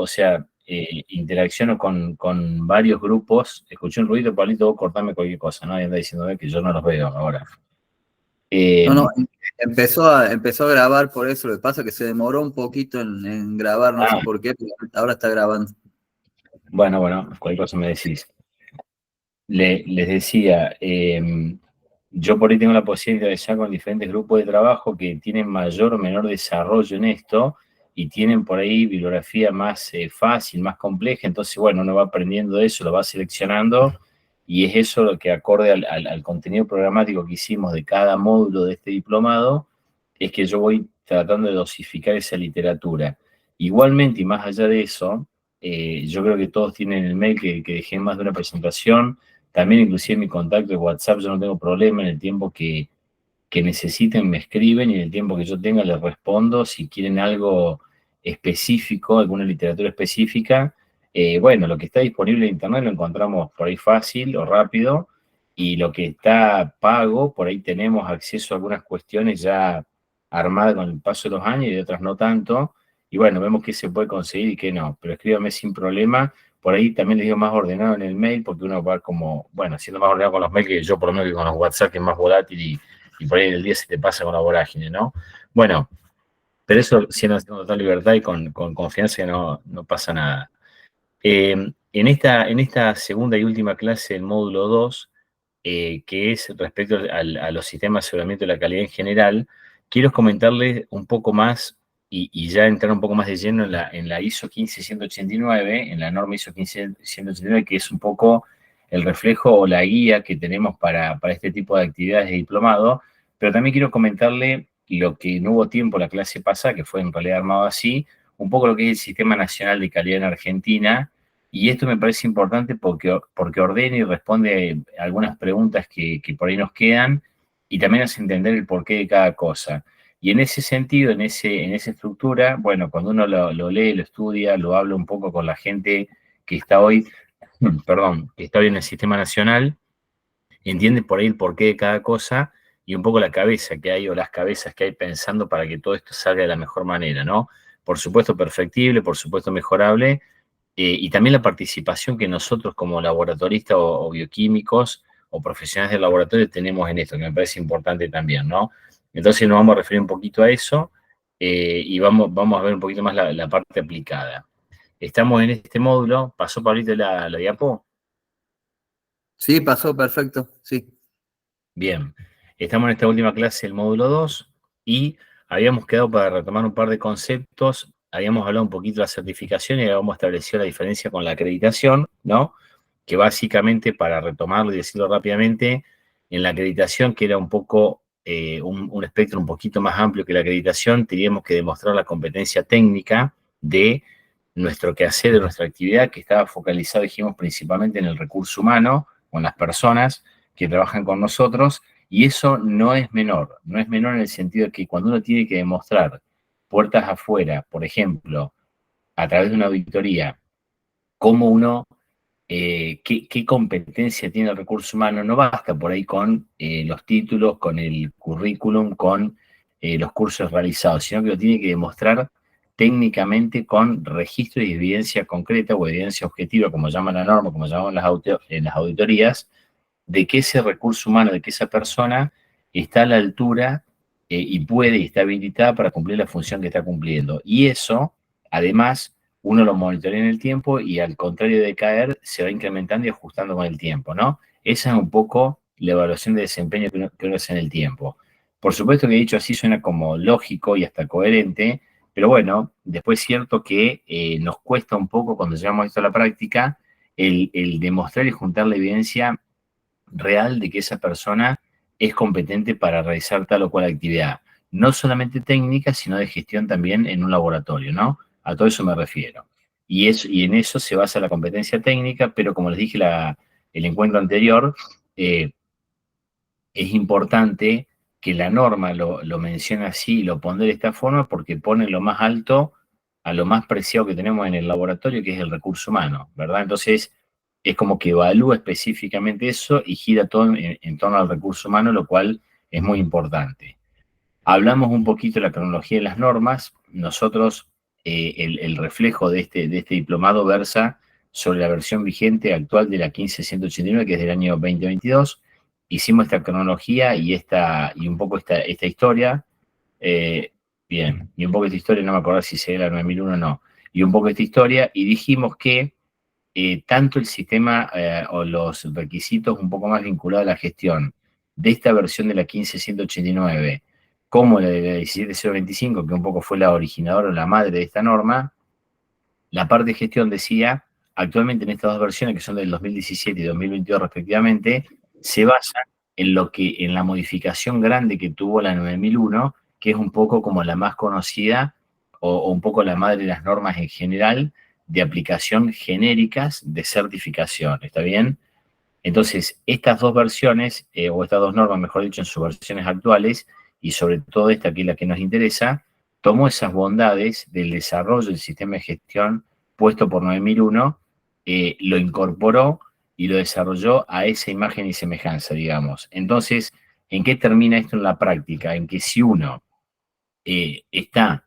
o sea, interacciono con varios grupos. Escuché un ruido, Pablito, vos cortame cualquier cosa, ¿no? Y anda diciendo que yo no los veo ahora. No, empezó a grabar por eso. Lo que pasa es que se demoró un poquito en grabar, no sé por qué, pero ahora está grabando. Bueno, cualquier cosa me decís. Les decía, yo por ahí tengo la posibilidad de estar con diferentes grupos de trabajo que tienen mayor o menor desarrollo en esto y tienen por ahí bibliografía más fácil, más compleja. Entonces, bueno, uno va aprendiendo de eso, lo va seleccionando y es eso lo que acorde al contenido programático que hicimos de cada módulo de este diplomado, es que yo voy tratando de dosificar esa literatura. Igualmente, y más allá de eso, yo creo que todos tienen el mail que dejé en más de una presentación. También inclusive mi contacto de WhatsApp, yo no tengo problema. En el tiempo que necesiten me escriben y en el tiempo que yo tenga les respondo. Si quieren algo específico, alguna literatura específica, bueno, lo que está disponible en internet lo encontramos por ahí fácil o rápido, y lo que está pago, por ahí tenemos acceso a algunas cuestiones ya armadas con el paso de los años y de otras no tanto, y bueno, vemos qué se puede conseguir y qué no, pero escríbame sin problema. Por ahí también les digo más ordenado en el mail, porque uno va como, bueno, siendo más ordenado con los mails que yo, por lo menos que con los WhatsApp, que es más volátil y por ahí el día se te pasa con la vorágine, ¿no? Bueno, pero eso siendo con total libertad y con confianza, que no pasa nada. En esta segunda y última clase del módulo 2, que es respecto a los sistemas de aseguramiento de la calidad en general, quiero comentarles un poco más y ya entrar un poco más de lleno en la ISO 15189, en la norma ISO 15189, que es un poco el reflejo o la guía que tenemos para este tipo de actividades de diplomado, pero también quiero comentarle lo que no hubo tiempo la clase pasada, que fue en realidad armado así, un poco lo que es el Sistema Nacional de Calidad en Argentina, y esto me parece importante porque ordena y responde a algunas preguntas que por ahí nos quedan y también hace entender el porqué de cada cosa. Y en ese sentido, en esa estructura, bueno, cuando uno lo lee, lo estudia, lo habla un poco con la gente que está hoy, perdón, que está hoy en el Sistema Nacional, entiende por ahí el porqué de cada cosa y un poco la cabeza que hay o las cabezas que hay pensando para que todo esto salga de la mejor manera, ¿no? Por supuesto perfectible, por supuesto mejorable, y también la participación que nosotros como laboratoristas o bioquímicos o profesionales del laboratorio tenemos en esto, que me parece importante también, ¿no? Entonces nos vamos a referir un poquito a eso, y vamos a ver un poquito más la parte aplicada. Estamos en este módulo. ¿Pasó, Pablito, la diapo? Sí, pasó, perfecto, sí. Bien, estamos en esta última clase del módulo 2 y habíamos quedado para retomar un par de conceptos. Habíamos hablado un poquito de la certificación y habíamos establecido la diferencia con la acreditación, ¿no? Que básicamente, para retomarlo y decirlo rápidamente, en la acreditación, que era un poco un espectro un poquito más amplio que la acreditación, teníamos que demostrar la competencia técnica de nuestro quehacer, de nuestra actividad, que estaba focalizado, dijimos, principalmente en el recurso humano, con las personas que trabajan con nosotros, y eso no es menor en el sentido de que cuando uno tiene que demostrar puertas afuera, por ejemplo, a través de una auditoría, cómo uno, qué competencia tiene el recurso humano, no basta por ahí con los títulos, con el currículum, con los cursos realizados, sino que lo tiene que demostrar técnicamente con registro y evidencia concreta o evidencia objetiva, como llama la norma, como llamamos en las auditorías, de que ese recurso humano, de que esa persona está a la altura y puede y está habilitada para cumplir la función que está cumpliendo. Y eso, además, uno lo monitorea en el tiempo y al contrario de caer, se va incrementando y ajustando con el tiempo, ¿no? Esa es un poco la evaluación de desempeño que uno hace en el tiempo. Por supuesto que dicho así suena como lógico y hasta coherente, pero bueno, después es cierto que nos cuesta un poco cuando llevamos esto a la práctica el demostrar y juntar la evidencia real de que esa persona es competente para realizar tal o cual actividad. No solamente técnica, sino de gestión también en un laboratorio, ¿no? A todo eso me refiero. Y en eso se basa la competencia técnica, pero como les dije el encuentro anterior, es importante que la norma lo mencione así y lo pone de esta forma porque pone lo más alto a lo más preciado que tenemos en el laboratorio, que es el recurso humano, ¿verdad? Entonces, es como que evalúa específicamente eso y gira todo en torno al recurso humano, lo cual es muy importante. Hablamos un poquito de la cronología de las normas. Nosotros el reflejo de este diplomado versa sobre la versión vigente actual de la 15189, que es del año 2022. Hicimos esta cronología y un poco esta historia. Bien, y un poco esta historia, no me acuerdo si sería la 9001 o no, y un poco esta historia, y dijimos que tanto el sistema o los requisitos un poco más vinculados a la gestión de esta versión de la 15189 como la de la 17025, que un poco fue la originadora o la madre de esta norma, la parte de gestión decía, actualmente en estas dos versiones, que son del 2017 y 2022 respectivamente, se basa en la modificación grande que tuvo la 9001, que es un poco como la más conocida o un poco la madre de las normas en general de aplicación genéricas de certificación, ¿está bien? Entonces, estas dos versiones, o estas dos normas, mejor dicho, en sus versiones actuales, y sobre todo esta que es la que nos interesa, tomó esas bondades del desarrollo del sistema de gestión puesto por 9001, lo incorporó y lo desarrolló a esa imagen y semejanza, digamos. Entonces, ¿en qué termina esto en la práctica? En que si uno está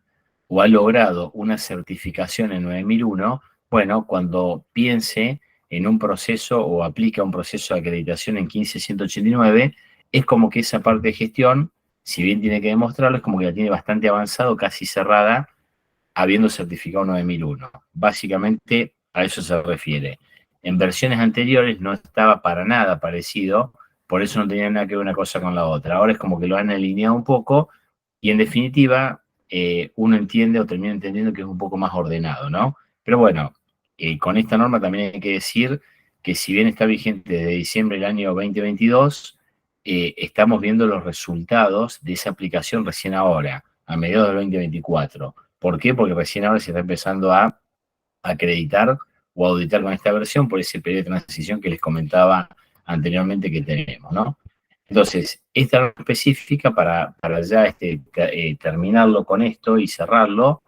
o ha logrado una certificación en 9001, bueno, cuando piense en un proceso o aplica un proceso de acreditación en 15189, es como que esa parte de gestión, si bien tiene que demostrarlo, es como que la tiene bastante avanzado, casi cerrada, habiendo certificado 9001. Básicamente a eso se refiere. En versiones anteriores no estaba para nada parecido, por eso no tenía nada que ver una cosa con la otra. Ahora es como que lo han alineado un poco y en definitiva uno entiende o termina entendiendo que es un poco más ordenado, ¿no? Pero bueno, con esta norma también hay que decir que si bien está vigente desde diciembre del año 2022, estamos viendo los resultados de esa aplicación recién ahora, a mediados del 2024. ¿Por qué? Porque recién ahora se está empezando a acreditar o auditar con esta versión por ese periodo de transición que les comentaba anteriormente que tenemos, ¿no? Entonces, esta norma específica, para ya terminarlo con esto y cerrarlo,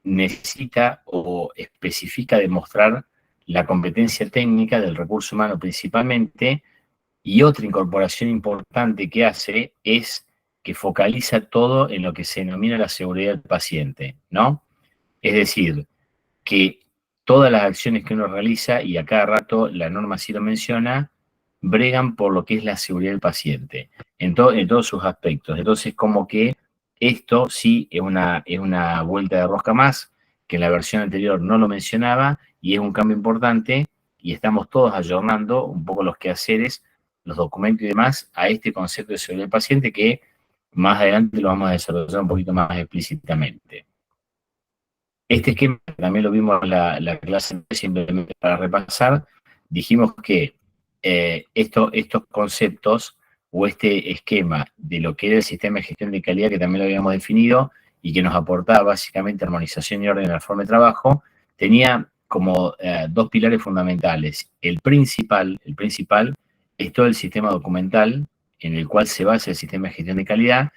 necesita o especifica demostrar la competencia técnica del recurso humano principalmente, y otra incorporación importante que hace es que focaliza todo en lo que se denomina la seguridad del paciente, ¿no? Es decir, que todas las acciones que uno realiza, y a cada rato la norma sí lo menciona, bregan por lo que es la seguridad del paciente, en todos sus aspectos. Entonces, como que esto sí es una vuelta de rosca más, que en la versión anterior no lo mencionaba, y es un cambio importante, y estamos todos ayornando un poco los quehaceres, los documentos y demás, a este concepto de seguridad del paciente, que más adelante lo vamos a desarrollar un poquito más explícitamente. Este esquema también lo vimos en la clase, simplemente para repasar, dijimos que estos conceptos o este esquema de lo que era el sistema de gestión de calidad, que también lo habíamos definido y que nos aportaba básicamente armonización y orden en la forma de trabajo, tenía como dos pilares fundamentales. El principal es todo el sistema documental en el cual se basa el sistema de gestión de calidad.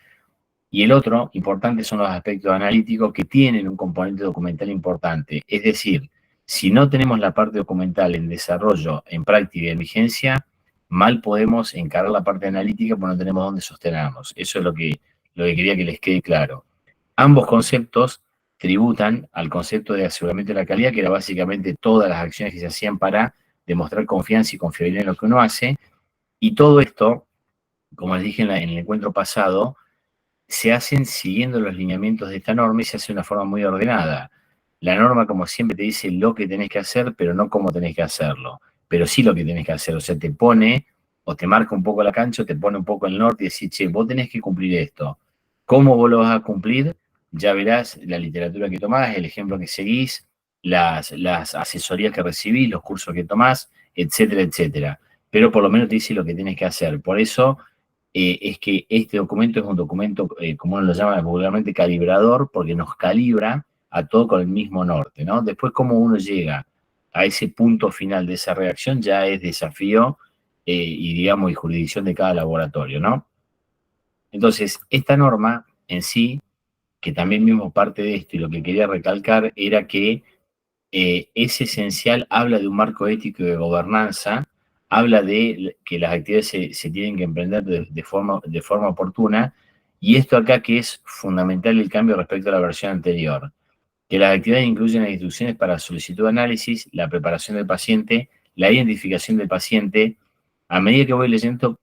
Y el otro importante son los aspectos analíticos que tienen un componente documental importante. Es decir, si no tenemos la parte documental en desarrollo, en práctica y en vigencia, mal podemos encarar la parte analítica porque no tenemos dónde sostenernos. Eso es lo que quería que les quede claro. Ambos conceptos tributan al concepto de aseguramiento de la calidad, que era básicamente todas las acciones que se hacían para demostrar confianza y confiabilidad en lo que uno hace. Y todo esto, como les dije en el encuentro pasado, se hacen siguiendo los lineamientos de esta norma y se hace de una forma muy ordenada. La norma, como siempre, te dice lo que tenés que hacer, pero no cómo tenés que hacerlo. Pero sí lo que tenés que hacer. O sea, te pone o te marca un poco la cancha o te pone un poco el norte y decís, che, vos tenés que cumplir esto. ¿Cómo vos lo vas a cumplir? Ya verás la literatura que tomás, el ejemplo que seguís, las asesorías que recibís, los cursos que tomás, etcétera, etcétera. Pero por lo menos te dice lo que tenés que hacer. Por eso es que este documento es un documento, como uno lo llama vulgarmente, calibrador, porque nos calibra a todo con el mismo norte, ¿no? Después, cómo uno llega a ese punto final de esa reacción ya es desafío y, digamos, y jurisdicción de cada laboratorio, ¿no? Entonces, esta norma en sí, que también mismo parte de esto y lo que quería recalcar era que es esencial, habla de un marco ético de gobernanza, habla de que las actividades se tienen que emprender de forma oportuna, y esto acá que es fundamental el cambio respecto a la versión anterior. que las actividades incluyen las instrucciones para solicitud de análisis, la preparación del paciente, la identificación del paciente. A medida que voy leyendo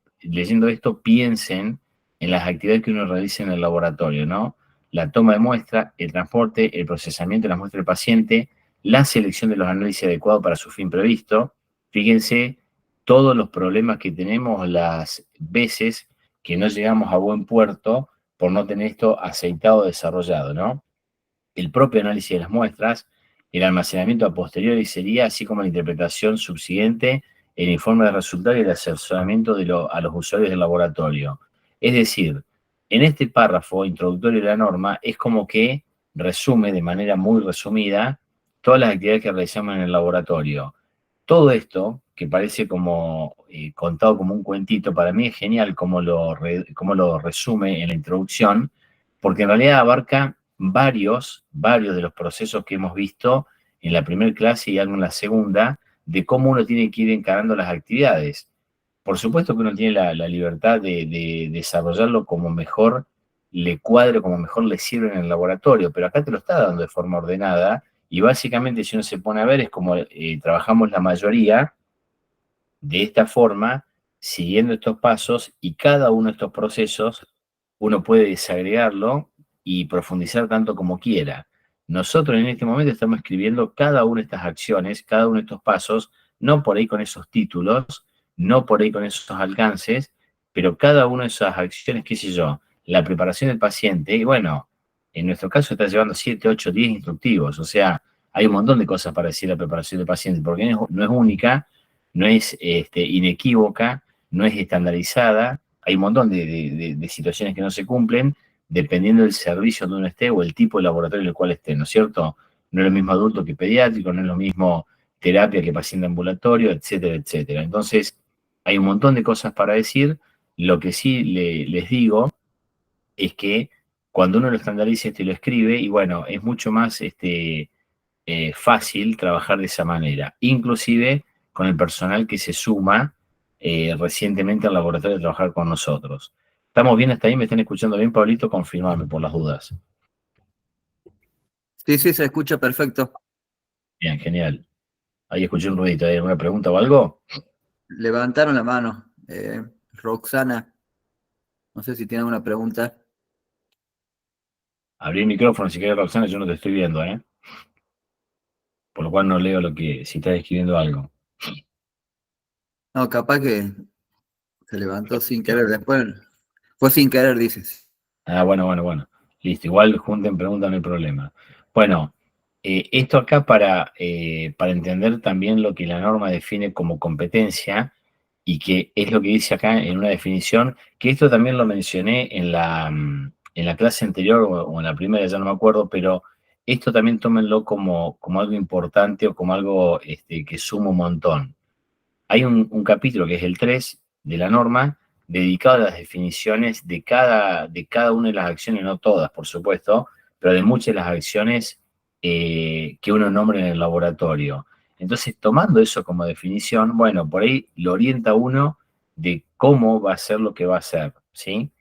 esto, piensen en las actividades que uno realiza en el laboratorio, ¿no? La toma de muestra, el transporte, el procesamiento de las muestras del paciente, la selección de los análisis adecuados para su fin previsto. Fíjense todos los problemas que tenemos las veces que no llegamos a buen puerto por no tener esto aceitado, desarrollado, ¿no? El propio análisis de las muestras, el almacenamiento a posteriori sería, así como la interpretación subsiguiente, el informe de resultados y el asesoramiento a los usuarios del laboratorio. Es decir, en este párrafo introductorio de la norma es como que resume de manera muy resumida todas las actividades que realizamos en el laboratorio. Todo esto, que parece como contado como un cuentito, para mí es genial como cómo lo resume en la introducción, porque en realidad abarca varios de los procesos que hemos visto en la primera clase y algo en la segunda, de cómo uno tiene que ir encarando las actividades. Por supuesto que uno tiene la libertad de desarrollarlo como mejor le cuadre, como mejor le sirve en el laboratorio, pero acá te lo está dando de forma ordenada y básicamente si uno se pone a ver es como trabajamos la mayoría de esta forma, siguiendo estos pasos y cada uno de estos procesos uno puede desagregarlo y profundizar tanto como quiera. Nosotros en este momento estamos escribiendo cada una de estas acciones, cada uno de estos pasos, no por ahí con esos títulos, no por ahí con esos alcances, pero cada una de esas acciones, qué sé yo, la preparación del paciente, y bueno, en nuestro caso está llevando 7, 8, 10 instructivos, o sea, hay un montón de cosas para decir la preparación del paciente, porque no es única, no es inequívoca, no es estandarizada, hay un montón de situaciones que no se cumplen, dependiendo del servicio donde uno esté o el tipo de laboratorio en el cual esté, ¿no es cierto? No es lo mismo adulto que pediátrico, no es lo mismo terapia que paciente ambulatorio, etcétera, etcétera. Entonces, hay un montón de cosas para decir. Lo que sí les digo es que cuando uno lo estandariza y lo escribe, y bueno, es mucho más fácil trabajar de esa manera, inclusive con el personal que se suma recientemente al laboratorio de trabajar con nosotros. ¿Estamos bien hasta ahí? ¿Me están escuchando bien, Pablito? Confirmame por las dudas. Sí, sí, se escucha perfecto. Bien, genial. Ahí escuché un ruidito. ¿Hay alguna pregunta o algo? Levantaron la mano. Roxana, no sé si tiene alguna pregunta. Abrí el micrófono si querés, Roxana, yo no te estoy viendo, ¿eh? Por lo cual no leo si estás escribiendo algo. No, capaz que se levantó sin querer. Después fue sin querer, dices. Ah, bueno. Listo, igual junten preguntas, no hay problema. Bueno, esto acá para entender también lo que la norma define como competencia y que es lo que dice acá en una definición, que esto también lo mencioné en la clase anterior o en la primera, ya no me acuerdo, pero esto también tómenlo como algo importante o como algo que suma un montón. Hay un capítulo que es el 3 de la norma dedicado a las definiciones de cada una de las acciones, no todas, por supuesto, pero de muchas de las acciones que uno nombra en el laboratorio. Entonces, tomando eso como definición, bueno, por ahí lo orienta uno de cómo va a ser lo que va a hacer, ¿sí?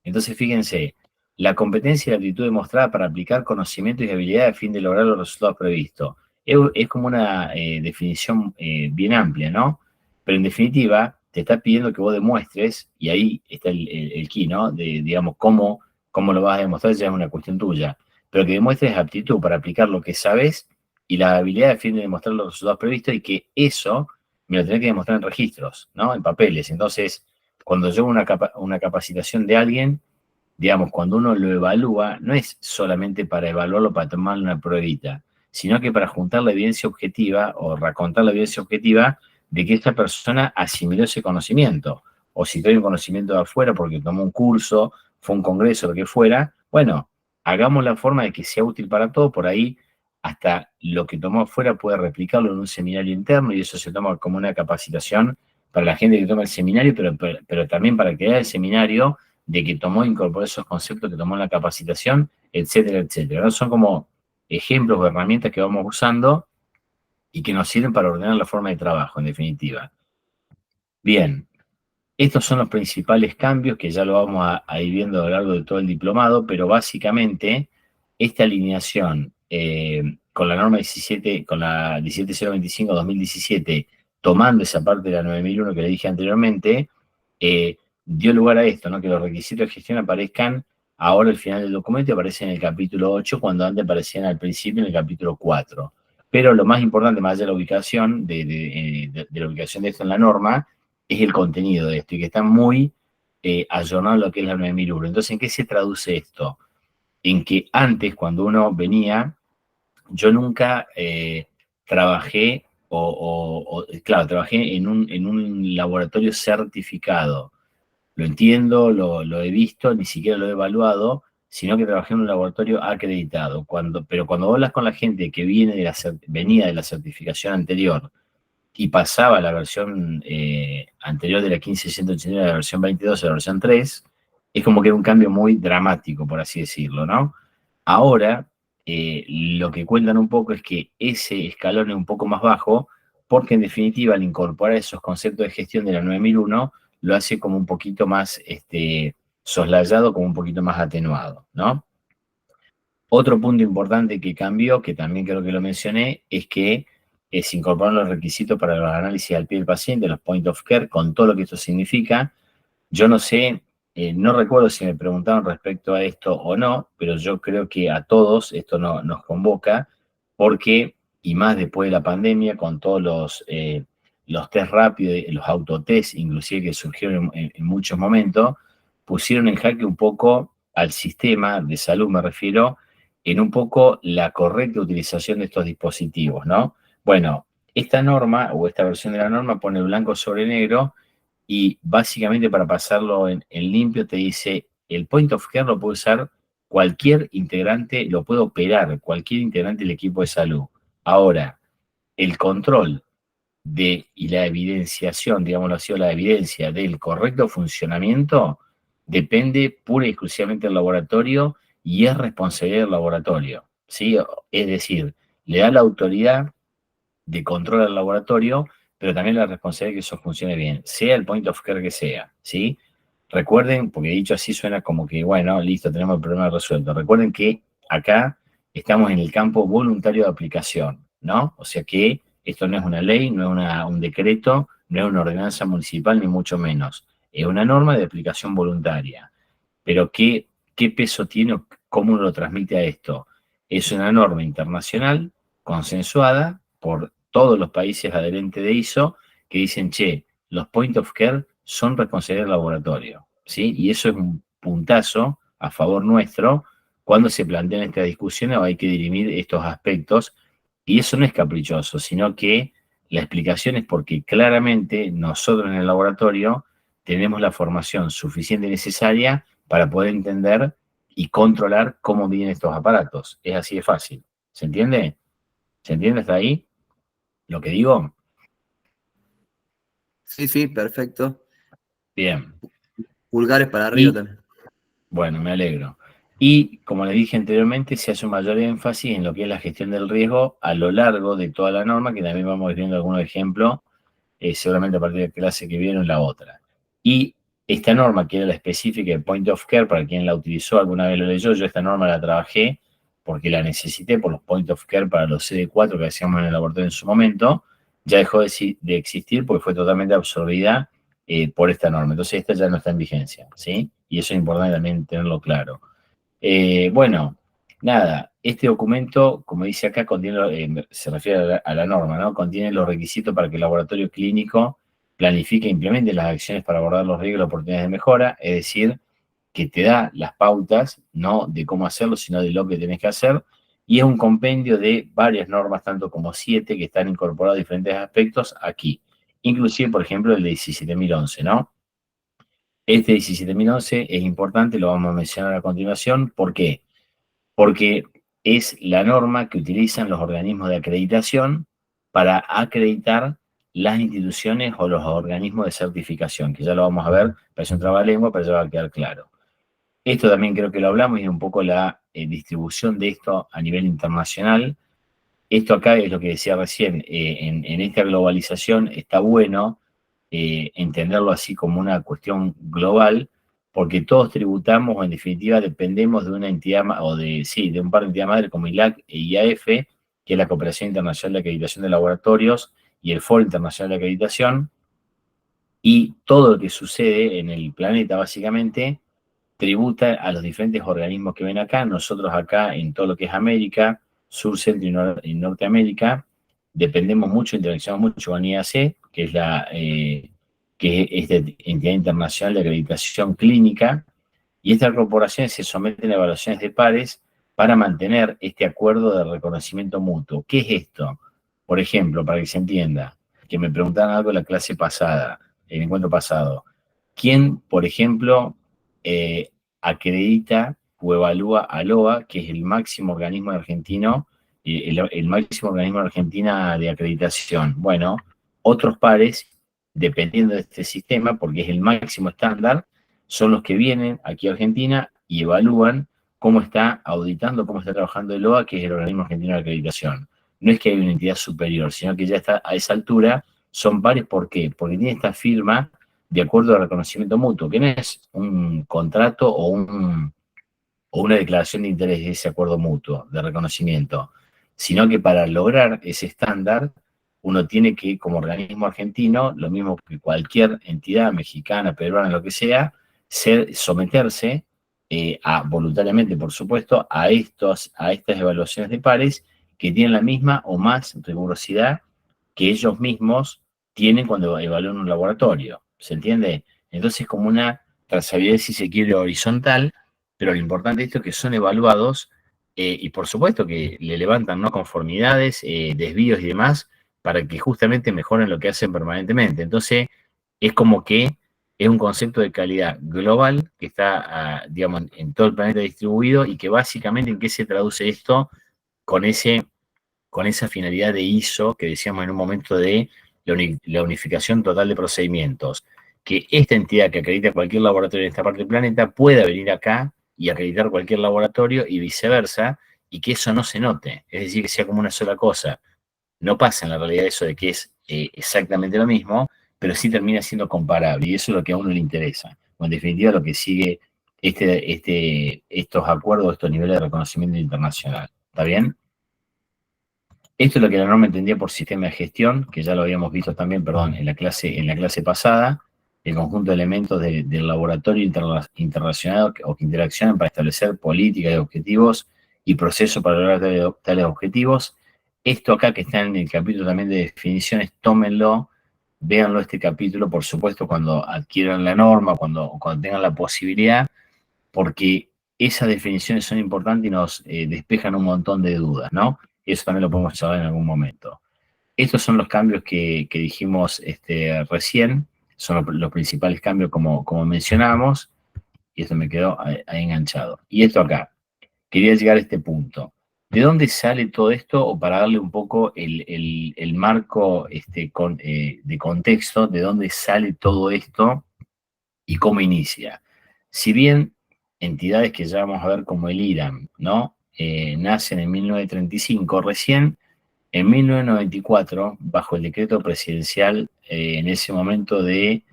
Entonces, fíjense, la competencia y la actitud demostrada para aplicar conocimientos y habilidades a fin de lograr los resultados previstos. Es como una definición bien amplia, ¿no? Pero en definitiva, te está pidiendo que vos demuestres, y ahí está el key, ¿no? Digamos, cómo lo vas a demostrar ya es una cuestión tuya, pero que demuestres aptitud para aplicar lo que sabes y la habilidad a fin de demostrar los resultados previstos y que eso me lo tenés que demostrar en registros, ¿no? En papeles. Entonces, cuando yo hago una capacitación de alguien, digamos, cuando uno lo evalúa, no es solamente para evaluarlo, para tomarle una pruebita, sino que para juntar la evidencia objetiva o racontar la evidencia objetiva de que esta persona asimiló ese conocimiento. O si trae un conocimiento de afuera porque tomó un curso, fue a un congreso, lo que fuera, bueno, hagamos la forma de que sea útil para todo, por ahí hasta lo que tomó afuera puede replicarlo en un seminario interno y eso se toma como una capacitación para la gente que toma el seminario, pero también para que haga el seminario de que tomó e incorporó esos conceptos que tomó en la capacitación, etcétera, etcétera, ¿no? Son como ejemplos o herramientas que vamos usando y que nos sirven para ordenar la forma de trabajo, en definitiva. Bien, estos son los principales cambios que ya lo vamos a ir viendo a lo largo de todo el diplomado, pero básicamente esta alineación con la norma 17, con la 17025-2017, tomando esa parte de la 9001 que le dije anteriormente, dio lugar a esto, ¿no? Que los requisitos de gestión aparezcan ahora al final del documento y aparecen en el capítulo 8, cuando antes aparecían al principio en el capítulo 4. Pero lo más importante, más allá de la ubicación, de la ubicación de esto en la norma, es el contenido de esto, y que está muy ayornado a lo que es la 9001. Entonces, ¿en qué se traduce esto? En que antes, cuando uno venía, yo nunca trabajé, claro, trabajé en un laboratorio certificado. Lo entiendo, lo he visto, ni siquiera lo he evaluado, sino que trabajé en un laboratorio acreditado. Pero cuando hablas con la gente que venía de la certificación anterior y pasaba a la versión anterior de la 15189 a la versión 22 a la versión 3, es como que era un cambio muy dramático, por así decirlo, ¿no? Ahora, lo que cuentan un poco es que ese escalón es un poco más bajo, porque en definitiva, al incorporar esos conceptos de gestión de la 9001, lo hace como un poquito más soslayado, como un poquito más atenuado, ¿no? Otro punto importante que cambió, que también creo que lo mencioné, es que se incorporaron los requisitos para los análisis al pie del paciente, los point of care, con todo lo que esto significa. Yo no sé, no recuerdo si me preguntaron respecto a esto o no, pero yo creo que a todos esto nos convoca, porque, y más después de la pandemia, con todos los test rápidos, los autotest, inclusive que surgieron en muchos momentos, pusieron en jaque un poco al sistema de salud, me refiero, en un poco la correcta utilización de estos dispositivos, ¿no? Bueno, esta norma o esta versión de la norma pone blanco sobre negro y básicamente para pasarlo en limpio te dice, el point of care lo puede usar cualquier integrante, lo puede operar cualquier integrante del equipo de salud. Ahora, el control y la evidenciación, digámoslo así, o la evidencia del correcto funcionamiento depende pura y exclusivamente del laboratorio y es responsabilidad del laboratorio, ¿sí? Es decir, le da la autoridad de control al laboratorio, pero también la responsabilidad de que eso funcione bien, sea el point of care que sea, ¿sí? Recuerden, porque dicho así suena como que, bueno, listo, tenemos el problema resuelto. Recuerden que acá estamos en el campo voluntario de aplicación, ¿no? O sea que esto no es una ley, no es un decreto, no es una ordenanza municipal, ni mucho menos. Es una norma de aplicación voluntaria. Pero ¿qué peso tiene o cómo uno lo transmite a esto? Es una norma internacional consensuada por todos los países adherentes de ISO que dicen, che, los point of care son responsabilidad del laboratorio, ¿sí? Y eso es un puntazo a favor nuestro cuando se plantean estas discusiones o hay que dirimir estos aspectos. Y eso no es caprichoso, sino que la explicación es porque claramente nosotros en el laboratorio tenemos la formación suficiente y necesaria para poder entender y controlar cómo vienen estos aparatos. Es así de fácil. ¿Se entiende? ¿Se entiende hasta ahí lo que digo? Sí, sí, perfecto. Bien. Pulgares para arriba Y, también. bueno, me alegro. Y, como les dije anteriormente, se hace un mayor énfasis en lo que es la gestión del riesgo a lo largo de toda la norma, que también vamos viendo algunos ejemplos seguramente a partir de la clase que viene la otra. Y esta norma, que era la específica de Point of Care, para quien la utilizó alguna vez lo leyó, yo esta norma la trabajé porque la necesité por los Point of Care para los CD4 que hacíamos en el laboratorio en su momento, ya dejó de existir porque fue totalmente absorbida por esta norma. Entonces esta ya no está en vigencia, ¿sí? Y eso es importante también tenerlo claro. Bueno, nada, este documento, como dice acá, se refiere a la norma, ¿no? Contiene los requisitos para que el laboratorio clínico planifique e implemente las acciones para abordar los riesgos y las oportunidades de mejora, es decir, que te da las pautas, no de cómo hacerlo, sino de lo que tenés que hacer, y es un compendio de varias normas, tanto como 7, que están incorporados a diferentes aspectos aquí, inclusive, por ejemplo, el de 17.011, ¿no? Este 17.011 es importante, lo vamos a mencionar a continuación. ¿Por qué? Porque es la norma que utilizan los organismos de acreditación para acreditar las instituciones o los organismos de certificación, que ya lo vamos a ver, parece un trabalengua, pero ya va a quedar claro. Esto también creo que lo hablamos y es un poco la distribución de esto a nivel internacional. Esto acá es lo que decía recién, en esta globalización está bueno entenderlo así como una cuestión global, porque todos tributamos o en definitiva dependemos de una entidad, de un par de entidades madres como ILAC e IAF, que es la Cooperación Internacional de Acreditación de Laboratorios y el Foro Internacional de Acreditación, y todo lo que sucede en el planeta básicamente tributa a los diferentes organismos que ven acá. Nosotros acá en todo lo que es América, Sur, Centro y Norteamérica, dependemos mucho, interaccionamos mucho con IAC, que es esta entidad internacional de acreditación clínica, y estas corporaciones se someten a evaluaciones de pares para mantener este acuerdo de reconocimiento mutuo. ¿Qué es esto? Por ejemplo, para que se entienda, que me preguntaron algo en la clase pasada, el encuentro pasado. ¿Quién, por ejemplo, acredita o evalúa a LOA, que es el máximo organismo argentino, el máximo organismo de Argentina de acreditación? Bueno, otros pares, dependiendo de este sistema, porque es el máximo estándar, son los que vienen aquí a Argentina y evalúan cómo está auditando, cómo está trabajando el OA, que es el organismo argentino de acreditación. No es que hay una entidad superior, sino que ya está a esa altura, son pares. ¿Por qué? Porque tiene esta firma de acuerdo de reconocimiento mutuo, que no es un contrato o una declaración de interés de ese acuerdo mutuo de reconocimiento, sino que para lograr ese estándar, uno tiene que, como organismo argentino, lo mismo que cualquier entidad mexicana, peruana, lo que sea, someterse voluntariamente, por supuesto, a estas evaluaciones de pares que tienen la misma o más rigurosidad que ellos mismos tienen cuando evalúan un laboratorio. ¿Se entiende? Entonces, como una trazabilidad, si se quiere, horizontal, pero lo importante de esto es que son evaluados y por supuesto que le levantan no conformidades, desvíos y demás, para que justamente mejoren lo que hacen permanentemente. Entonces, es como que es un concepto de calidad global que está, digamos, en todo el planeta distribuido, y que básicamente, ¿en qué se traduce esto? Con esa finalidad de ISO que decíamos en un momento, de la unificación total de procedimientos. Que esta entidad que acredita cualquier laboratorio en esta parte del planeta pueda venir acá y acreditar cualquier laboratorio y viceversa, y que eso no se note, es decir, que sea como una sola cosa. No pasa en la realidad eso de que es exactamente lo mismo, pero sí termina siendo comparable, y eso es lo que a uno le interesa. O en definitiva, lo que sigue estos acuerdos, estos niveles de reconocimiento internacional. ¿Está bien? Esto es lo que la norma entendía por sistema de gestión, que ya lo habíamos visto también, perdón, en la clase pasada, el conjunto de elementos del laboratorio internacional o que interaccionan para establecer políticas y objetivos y procesos para lograr tales objetivos. Esto acá, que está en el capítulo también de definiciones, tómenlo, véanlo este capítulo, por supuesto, cuando adquieran la norma, cuando tengan la posibilidad, porque esas definiciones son importantes y nos despejan un montón de dudas, ¿no? Eso también lo podemos charlar en algún momento. Estos son los cambios que dijimos recién, son los principales cambios como mencionábamos, y esto me quedó ahí enganchado. Y esto acá, quería llegar a este punto. ¿De dónde sale todo esto? O para darle un poco el marco de contexto, ¿de dónde sale todo esto y cómo inicia? Si bien entidades que ya vamos a ver como el IRAM, ¿no? Nacen en 1935, recién en 1994, bajo el decreto presidencial, en ese momento de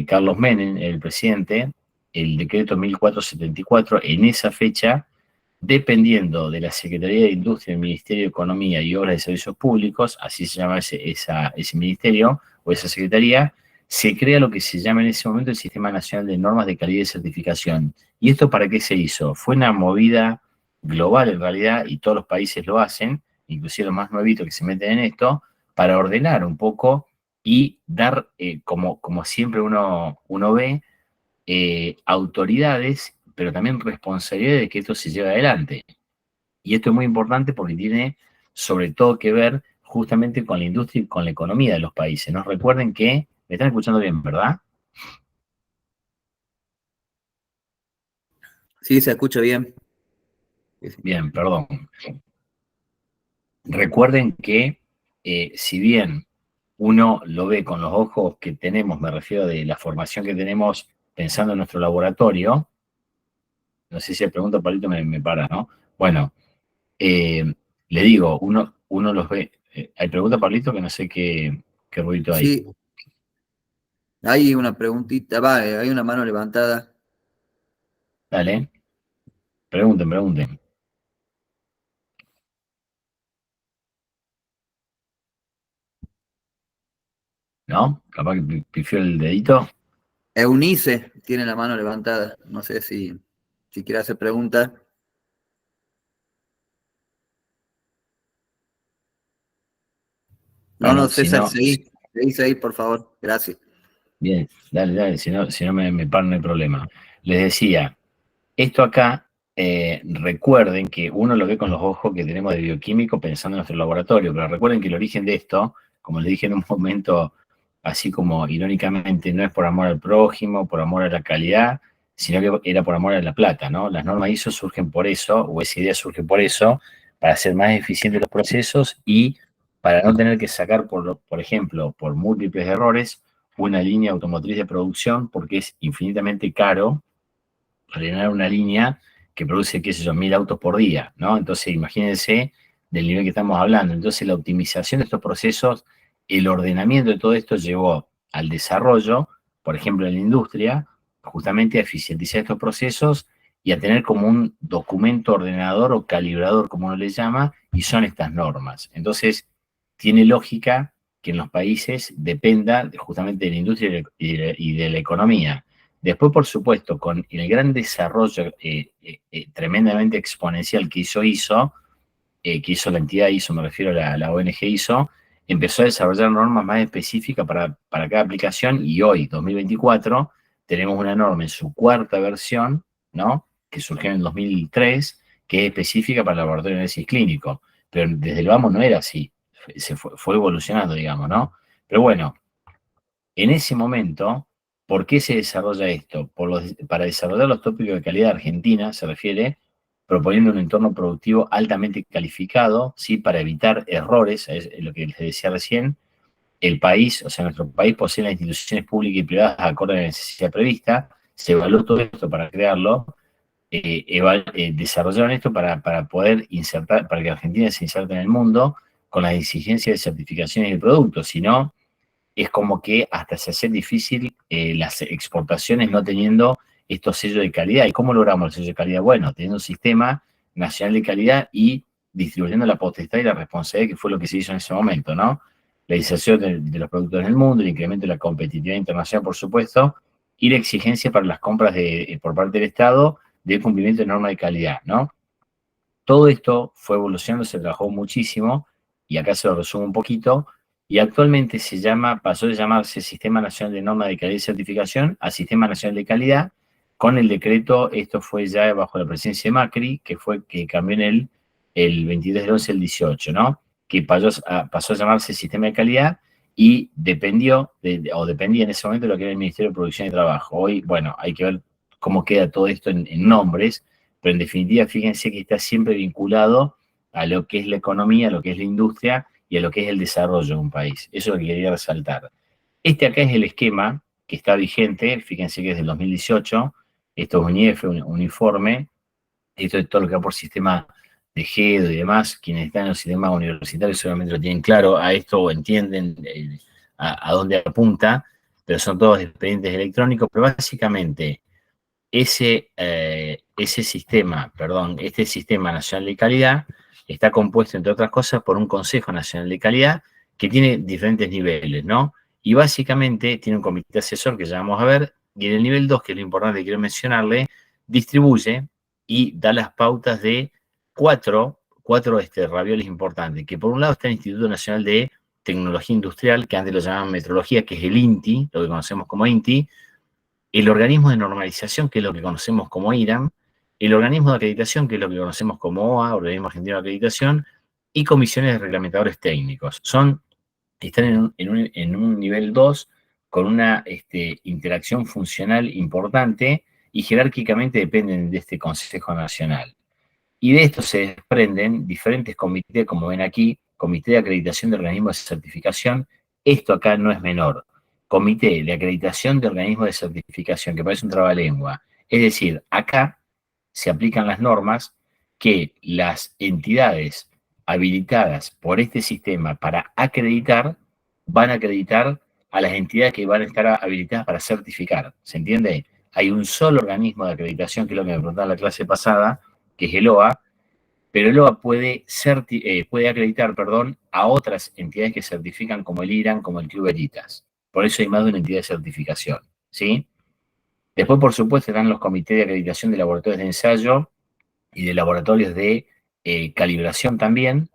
Carlos Menem, el presidente, el decreto 1474, en esa fecha, dependiendo de la Secretaría de Industria, el Ministerio de Economía y Obras y Servicios Públicos, así se llama ese ministerio o esa secretaría, se crea lo que se llama en ese momento el Sistema Nacional de Normas de Calidad y Certificación. ¿Y esto para qué se hizo? Fue una movida global en realidad, y todos los países lo hacen, inclusive los más nuevitos que se meten en esto, para ordenar un poco y dar, como siempre uno ve, autoridades, pero también responsabilidad de que esto se lleve adelante. Y esto es muy importante porque tiene sobre todo que ver justamente con la industria y con la economía de los países. Nos recuerden que, me están escuchando bien, ¿verdad? Sí, se escucha bien. Bien, perdón. Recuerden que si bien uno lo ve con los ojos que tenemos, me refiero de la formación que tenemos pensando en nuestro laboratorio, no sé si le pregunto, Palito, me para, ¿no? Bueno, le digo, uno los ve. ¿Hay pregunta, Pablito? Que no sé qué ruido hay. Sí, hay una preguntita, hay una mano levantada. Dale, pregunten. ¿No? Capaz que pifió el dedito. Eunice tiene la mano levantada. No sé si quiere hacer preguntas. No, Bueno, si César, no, seguí, por favor. Gracias. bien, dale, si no me paro, no hay problema. Les decía, esto acá, recuerden que uno lo ve con los ojos que tenemos de bioquímico pensando en nuestro laboratorio, pero recuerden que el origen de esto, como les dije en un momento, así como irónicamente, no es por amor al prójimo, por amor a la calidad, sino que era por amor a la plata, ¿no? Las normas ISO surgen por eso, o esa idea surge por eso, para hacer más eficientes los procesos y para no tener que sacar, por ejemplo, por múltiples errores, una línea automotriz de producción, porque es infinitamente caro rellenar una línea que produce, qué sé yo, 1000 autos por día, ¿no? Entonces, imagínense del nivel que estamos hablando. Entonces, la optimización de estos procesos, el ordenamiento de todo esto llevó al desarrollo, por ejemplo, en la industria, justamente a eficientizar estos procesos y a tener como un documento ordenador o calibrador, como uno le llama, y son estas normas. Entonces, tiene lógica que en los países dependa justamente de la industria y de la economía. Después, por supuesto, con el gran desarrollo tremendamente exponencial que hizo la entidad ISO, me refiero a la ONG ISO, empezó a desarrollar normas más específicas para cada aplicación y hoy, 2024, tenemos una norma en su cuarta versión, ¿no? Que surgió en el 2003, que es específica para el laboratorio de análisis clínico. Pero desde el vamos no era así, fue evolucionando, digamos, ¿no? Pero bueno, en ese momento, ¿por qué se desarrolla esto? Para desarrollar los tópicos de calidad argentina, se refiere, proponiendo un entorno productivo altamente calificado, ¿sí? Para evitar errores, es lo que les decía recién. El país, o sea, nuestro país posee las instituciones públicas y privadas acorde a la necesidad prevista. Se evaluó todo esto para crearlo. Desarrollaron esto para poder insertar, para que Argentina se inserte en el mundo con las exigencias de certificaciones de productos. Si no, es como que hasta se hace difícil las exportaciones no teniendo estos sellos de calidad. ¿Y cómo logramos el sello de calidad? Bueno, teniendo un sistema nacional de calidad y distribuyendo la potestad y la responsabilidad, que fue lo que se hizo en ese momento, ¿no? La inserción de los productos en el mundo, el incremento de la competitividad internacional, por supuesto, y la exigencia para las compras por parte del Estado de cumplimiento de normas de calidad, ¿no? Todo esto fue evolucionando, se trabajó muchísimo, y acá se lo resumo un poquito, y actualmente pasó de llamarse Sistema Nacional de Normas de Calidad y Certificación a Sistema Nacional de Calidad, con el decreto, esto fue ya bajo la presidencia de Macri, que cambió en el 23 de 11 del 18, ¿no? Que pasó a llamarse Sistema de Calidad y dependía en ese momento de lo que era el Ministerio de Producción y Trabajo. Hoy, bueno, hay que ver cómo queda todo esto en nombres, pero en definitiva, fíjense que está siempre vinculado a lo que es la economía, a lo que es la industria y a lo que es el desarrollo de un país. Eso es lo que quería resaltar. Este acá es el esquema que está vigente, fíjense que es del 2018, esto es un IEF, un informe, esto es todo lo que va por sistema de GEDO y demás, quienes están en los sistemas universitarios seguramente lo tienen claro, a esto o entienden a dónde apunta, pero son todos expedientes electrónicos, pero básicamente este sistema nacional de calidad está compuesto, entre otras cosas, por un Consejo Nacional de Calidad que tiene diferentes niveles, ¿no? Y básicamente tiene un comité asesor que ya vamos a ver, y en el nivel 2, que es lo importante que quiero mencionarle, distribuye y da las pautas de cuatro ravioles importantes, que por un lado está el Instituto Nacional de Tecnología Industrial, que antes lo llamaban Metrología, que es el INTI, lo que conocemos como INTI, el organismo de normalización, que es lo que conocemos como IRAM, el organismo de acreditación, que es lo que conocemos como OA, Organismo Argentino de Acreditación, y comisiones de reglamentadores técnicos. Están en un nivel 2 con una interacción funcional importante y jerárquicamente dependen de este Consejo Nacional. Y de esto se desprenden diferentes comités, como ven aquí, Comité de Acreditación de Organismos de Certificación. Esto acá no es menor. Comité de Acreditación de Organismos de Certificación, que parece un trabalengua. Es decir, acá se aplican las normas que las entidades habilitadas por este sistema para acreditar van a acreditar a las entidades que van a estar habilitadas para certificar. ¿Se entiende? hay un solo organismo de acreditación, que es lo que me preguntaba en la clase pasada, que es el OA, pero el OA puede acreditar, a otras entidades que certifican como el IRAN, como el Club Veritas. Por eso hay más de una entidad de certificación, ¿sí? Después, por supuesto, están los comités de acreditación de laboratorios de ensayo y de laboratorios de calibración también,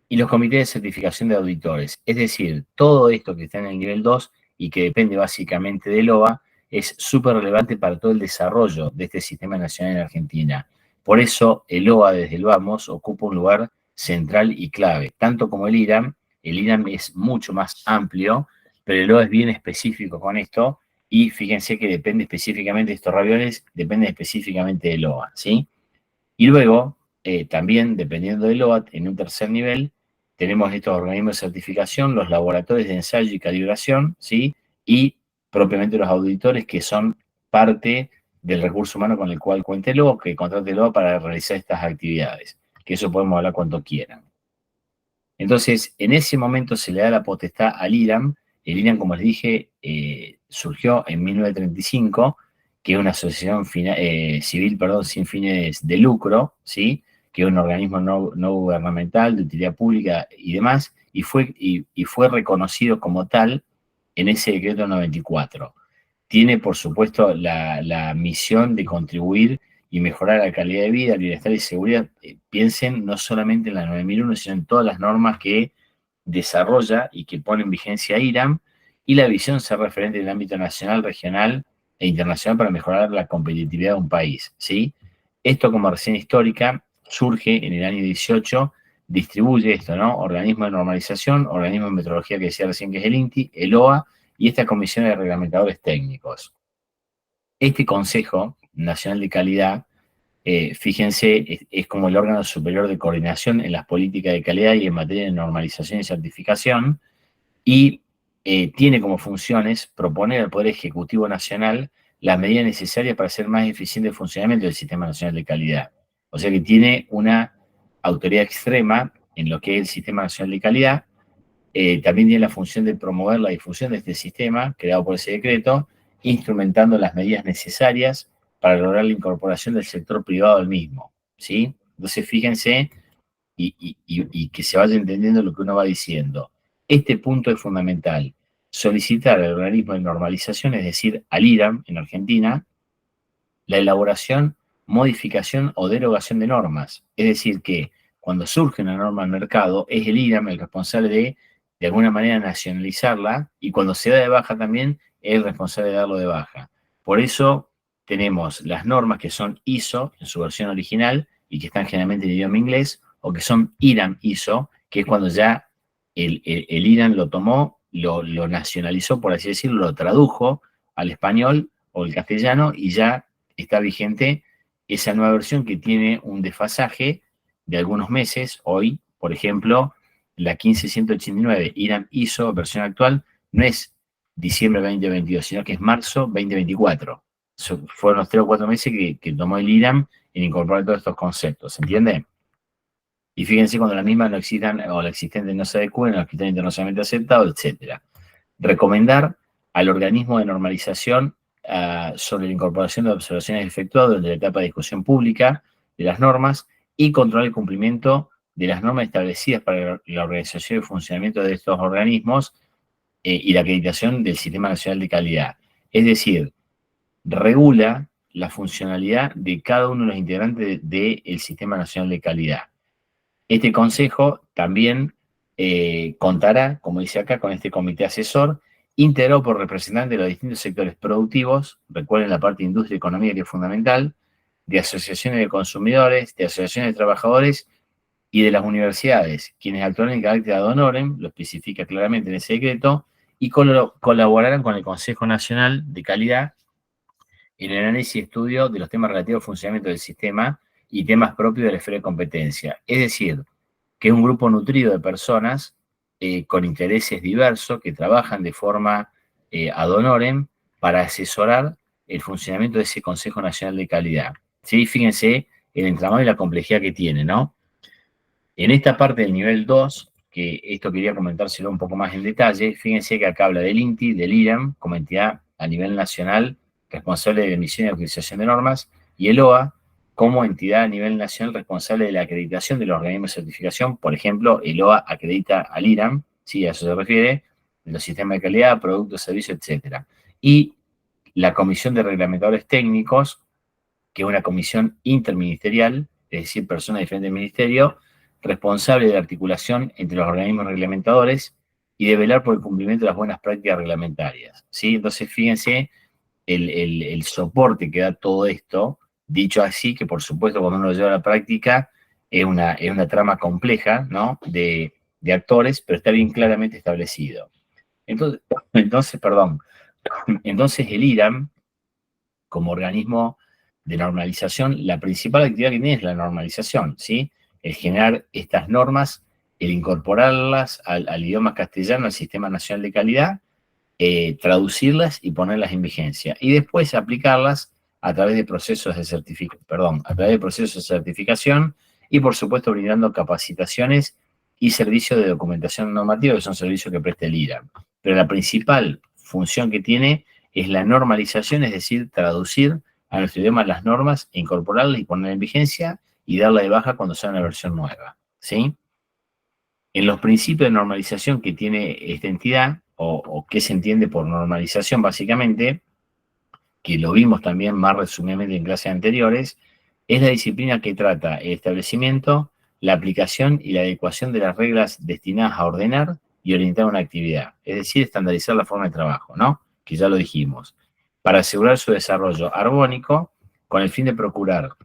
y los comités de certificación de auditores. Es decir, todo esto que está en el nivel 2 y que depende básicamente del OA, es súper relevante para todo el desarrollo de este sistema nacional en Argentina. Por eso el OA desde el Vamos ocupa un lugar central y clave, tanto como el IRAM. El IRAM es mucho más amplio, pero el OA es bien específico con esto, y fíjense que depende específicamente de estos ravioles, depende específicamente del OA, ¿sí? Y luego, también, dependiendo del OAT, en un tercer nivel, tenemos estos organismos de certificación, los laboratorios de ensayo y calibración, ¿sí? Y propiamente los auditores, que son parte del recurso humano con el cual cuente el OAT, que contrate el OAT para realizar estas actividades, que eso podemos hablar cuando quieran. Entonces, en ese momento se le da la potestad al IRAM. El IRAM, como les dije, surgió en 1935, que es una asociación civil, sin fines de lucro, ¿sí? Que es un organismo no gubernamental, de utilidad pública y demás, y fue reconocido como tal en ese decreto 94. Tiene, por supuesto, la misión de contribuir y mejorar la calidad de vida, el bienestar y seguridad. Piensen no solamente en la 9001, sino en todas las normas que desarrolla y que pone en vigencia IRAM, y la visión ser referente en el ámbito nacional, regional e internacional para mejorar la competitividad de un país, ¿sí? Esto, como reseña histórica, surge en el año 18, distribuye esto, ¿no? Organismo de normalización, organismo de metrología que decía recién que es el INTI, el OA, y esta comisión de reglamentadores técnicos. Este Consejo Nacional de Calidad, fíjense, es como el órgano superior de coordinación en las políticas de calidad y en materia de normalización y certificación, y tiene como funciones proponer al Poder Ejecutivo Nacional las medidas necesarias para hacer más eficiente el funcionamiento del Sistema Nacional de Calidad. O sea que tiene una autoridad extrema en lo que es el Sistema Nacional de Calidad. También tiene la función de promover la difusión de este sistema, creado por ese decreto, instrumentando las medidas necesarias para lograr la incorporación del sector privado al mismo, ¿sí? Entonces, fíjense, y que se vaya entendiendo lo que uno va diciendo. Este punto es fundamental. Solicitar al organismo de normalización, es decir, al IRAM en Argentina, la elaboración, modificación o derogación de normas. Es decir, que cuando surge una norma al mercado, es el IRAM el responsable de alguna manera, nacionalizarla, y cuando se da de baja también, es el responsable de darlo de baja. Por eso tenemos las normas que son ISO en su versión original y que están generalmente en idioma inglés, o que son IRAM ISO, que es cuando ya el IRAM lo tomó, lo nacionalizó, por así decirlo, lo tradujo al español o el castellano, y ya está vigente esa nueva versión, que tiene un desfasaje de algunos meses. Hoy, por ejemplo, la 15189 IRAM ISO, versión actual, no es diciembre 2022, sino que es marzo 2024. Fueron los 3 o 4 meses que tomó el IRAM en incorporar todos estos conceptos, ¿entiende? Y fíjense cuando las mismas no existan o la existente no se adecúen a los criterios internacionalmente aceptados, etc. Recomendar al organismo de normalización sobre la incorporación de observaciones efectuadas durante la etapa de discusión pública de las normas, y controlar el cumplimiento de las normas establecidas para la organización y funcionamiento de estos organismos, y la acreditación del Sistema Nacional de Calidad. Es decir, regula la funcionalidad de cada uno de los integrantes del Sistema Nacional de Calidad. Este consejo también contará, como dice acá, con este comité asesor, integrado por representantes de los distintos sectores productivos. Recuerden la parte de industria y economía, que es fundamental, de asociaciones de consumidores, de asociaciones de trabajadores y de las universidades, quienes actuarán en carácter ad honorem, lo especifica claramente en ese decreto, y colaborarán con el Consejo Nacional de Calidad en el análisis y estudio de los temas relativos al funcionamiento del sistema y temas propios de la esfera de competencia. Es decir, que es un grupo nutrido de personas con intereses diversos, que trabajan de forma ad honorem para asesorar el funcionamiento de ese Consejo Nacional de Calidad. ¿Sí? Fíjense el entramado y la complejidad que tiene, ¿no? En esta parte del nivel 2, que esto quería comentárselo un poco más en detalle, fíjense que acá habla del INTI, del IRAM, como entidad a nivel nacional responsable de la emisión y actualización de normas, y el OA como entidad a nivel nacional responsable de la acreditación de los organismos de certificación. Por ejemplo, el OA acredita al IRAM, ¿sí? A eso se refiere, de los sistemas de calidad, productos, servicios, etc. Y la Comisión de Reglamentadores Técnicos, que es una comisión interministerial, es decir, personas de diferentes ministerios, responsable de la articulación entre los organismos reglamentadores y de velar por el cumplimiento de las buenas prácticas reglamentarias, ¿sí? Entonces, fíjense el soporte que da todo esto, dicho así, que por supuesto cuando uno lo lleva a la práctica es una trama compleja, ¿no? De actores, pero está bien claramente establecido. Entonces el IRAM, como organismo de normalización, la principal actividad que tiene es la normalización, ¿sí? El generar estas normas, el incorporarlas al idioma castellano, al Sistema Nacional de Calidad, traducirlas y ponerlas en vigencia. Y después aplicarlas a través de procesos de certificación y, por supuesto, brindando capacitaciones y servicios de documentación normativa, que son servicios que presta el IRAM. Pero la principal función que tiene es la normalización, es decir, traducir a nuestro idioma las normas, incorporarlas y ponerlas en vigencia y darla de baja cuando sea una versión nueva, ¿sí? En los principios de normalización que tiene esta entidad, o qué se entiende por normalización básicamente, que lo vimos también más resumidamente en clases anteriores, es la disciplina que trata el establecimiento, la aplicación y la adecuación de las reglas destinadas a ordenar y orientar una actividad, es decir, estandarizar la forma de trabajo, ¿no? Que ya lo dijimos, para asegurar su desarrollo armónico con el fin de procurar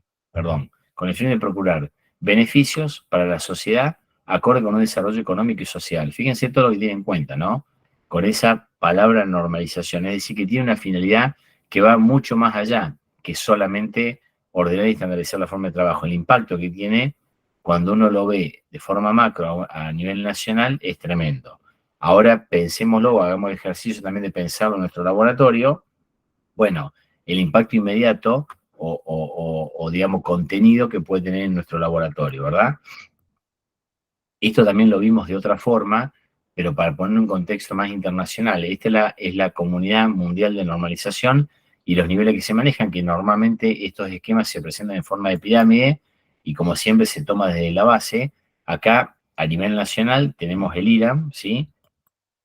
beneficios para la sociedad acorde con un desarrollo económico y social. Fíjense todo lo que tiene en cuenta, ¿no? Con esa palabra normalización, es decir, que tiene una finalidad que va mucho más allá que solamente ordenar y estandarizar la forma de trabajo. El impacto que tiene cuando uno lo ve de forma macro a nivel nacional es tremendo. Ahora pensémoslo, hagamos el ejercicio también de pensarlo en nuestro laboratorio. Bueno, el impacto inmediato o digamos, contenido que puede tener en nuestro laboratorio, ¿verdad? Esto también lo vimos de otra forma, pero para poner un contexto más internacional. Esta es la Comunidad Mundial de Normalización y los niveles que se manejan, que normalmente estos esquemas se presentan en forma de pirámide y como siempre se toma desde la base. Acá, a nivel nacional, tenemos el IRAM, ¿sí?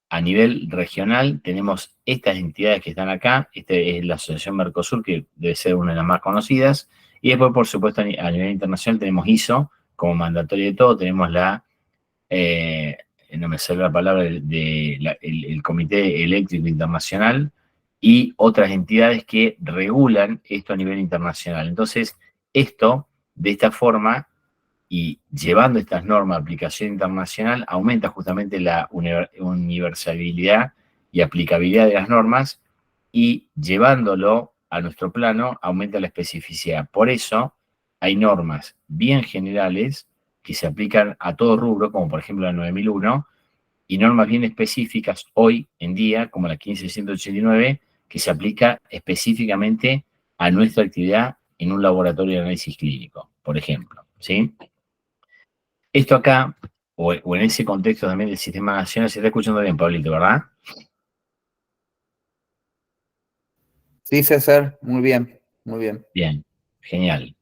A nivel regional tenemos estas entidades que están acá. Esta es la Asociación Mercosur, que debe ser una de las más conocidas. Y después, por supuesto, a nivel internacional tenemos ISO como mandatorio de todo. Tenemos no me sale la palabra, el Comité Eléctrico Internacional y otras entidades que regulan esto a nivel internacional. Entonces, de esta forma, y llevando estas normas a aplicación internacional, aumenta justamente la universalidad y aplicabilidad de las normas, y llevándolo a nuestro plano, aumenta la especificidad. Por eso, hay normas bien generales que se aplican a todo rubro, como por ejemplo la 9001, y normas bien específicas hoy en día, como la 15189, que se aplica específicamente a nuestra actividad en un laboratorio de análisis clínico, por ejemplo, ¿sí? Esto acá, o en ese contexto también del sistema nacional, se está escuchando bien, Pablito, ¿verdad? Sí, César, muy bien, muy bien. Bien, genial.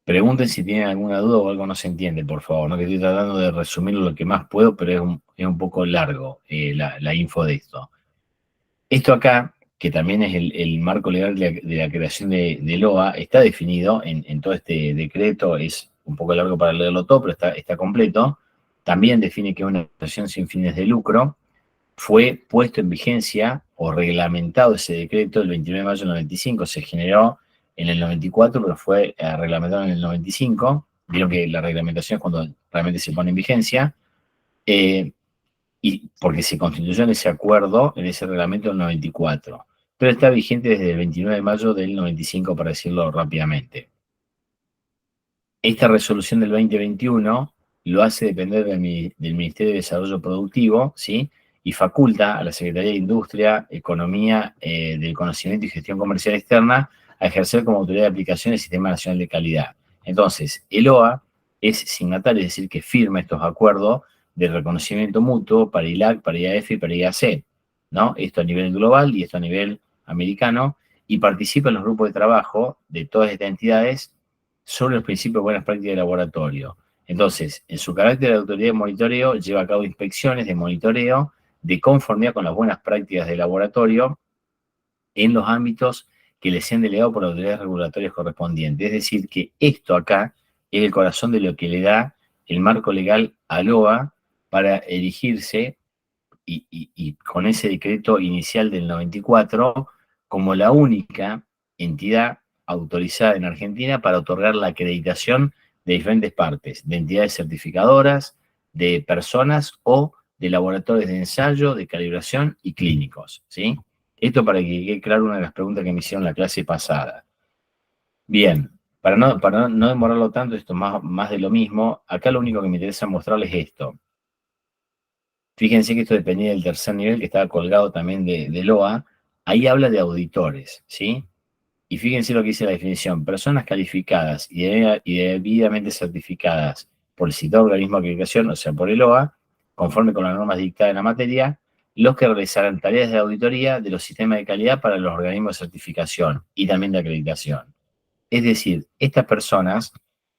Pregunten si tienen alguna duda o algo no se entiende, por favor, ¿no? Que estoy tratando de resumir lo que más puedo, pero es un poco largo la info de esto. Esto acá, que también es el marco legal de la creación del OA, está definido en todo este decreto. Es un poco largo para leerlo todo, pero está completo. También define que es una organización sin fines de lucro. Fue puesto en vigencia o reglamentado ese decreto el 29 de mayo del 95. Se generó en el 94, pero fue reglamentado en el 95. Vieron que la reglamentación es cuando realmente se pone en vigencia. Y porque se constituyó en ese acuerdo, en ese reglamento del 94. Pero está vigente desde el 29 de mayo del 95, para decirlo rápidamente. Esta resolución del 2021 lo hace depender del Ministerio de Desarrollo Productivo, ¿sí? Y faculta a la Secretaría de Industria, Economía, del Conocimiento y Gestión Comercial Externa a ejercer como autoridad de aplicación del Sistema Nacional de Calidad. Entonces, el OA es signatario, es decir, que firma estos acuerdos de reconocimiento mutuo para ILAC, para IAF y para IAC, ¿no? Esto a nivel global y esto a nivel americano, y participa en los grupos de trabajo de todas estas entidades sobre los principios de buenas prácticas de laboratorio. Entonces, en su carácter de autoridad de monitoreo, lleva a cabo inspecciones de monitoreo de conformidad con las buenas prácticas de laboratorio en los ámbitos que les sean delegados por las autoridades regulatorias correspondientes. Es decir, que esto acá es el corazón de lo que le da el marco legal a LOA para erigirse y con ese decreto inicial del 94 como la única entidad autorizada en Argentina para otorgar la acreditación de diferentes partes, de entidades certificadoras, de personas o de laboratorios de ensayo, de calibración y clínicos, ¿sí? Esto para que quede claro una de las preguntas que me hicieron en la clase pasada. Bien, para no demorarlo tanto, esto más de lo mismo, acá lo único que me interesa mostrarles es esto. Fíjense que esto dependía del tercer nivel, que estaba colgado también de LOA. Ahí habla de auditores, ¿sí? Y fíjense lo que dice la definición. Personas calificadas y debidamente certificadas por el citado organismo de acreditación, o sea, por el LOA, conforme con las normas dictadas en la materia, los que realizarán tareas de auditoría de los sistemas de calidad para los organismos de certificación y también de acreditación. Es decir, estas personas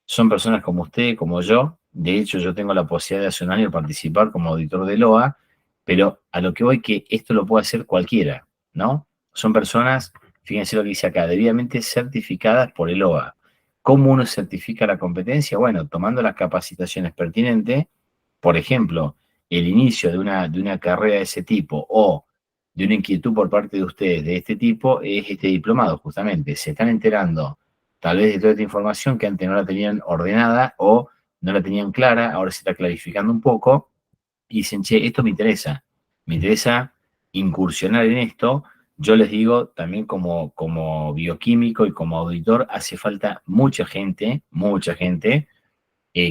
son personas como usted, como yo. De hecho, yo tengo la posibilidad de hace un año participar como auditor de LOA, pero a lo que voy que esto lo puede hacer cualquiera, ¿no? Son personas, fíjense lo que dice acá, debidamente certificadas por el LOA. ¿Cómo uno certifica la competencia? Bueno, tomando las capacitaciones pertinentes, por ejemplo, el inicio de una carrera de ese tipo o de una inquietud por parte de ustedes de este tipo es este diplomado, justamente. Se están enterando tal vez de toda esta información que antes no la tenían ordenada o no la tenían clara, ahora se está clarificando un poco, y dicen, che, esto me interesa incursionar en esto. Yo les digo, también como bioquímico y como auditor, hace falta mucha gente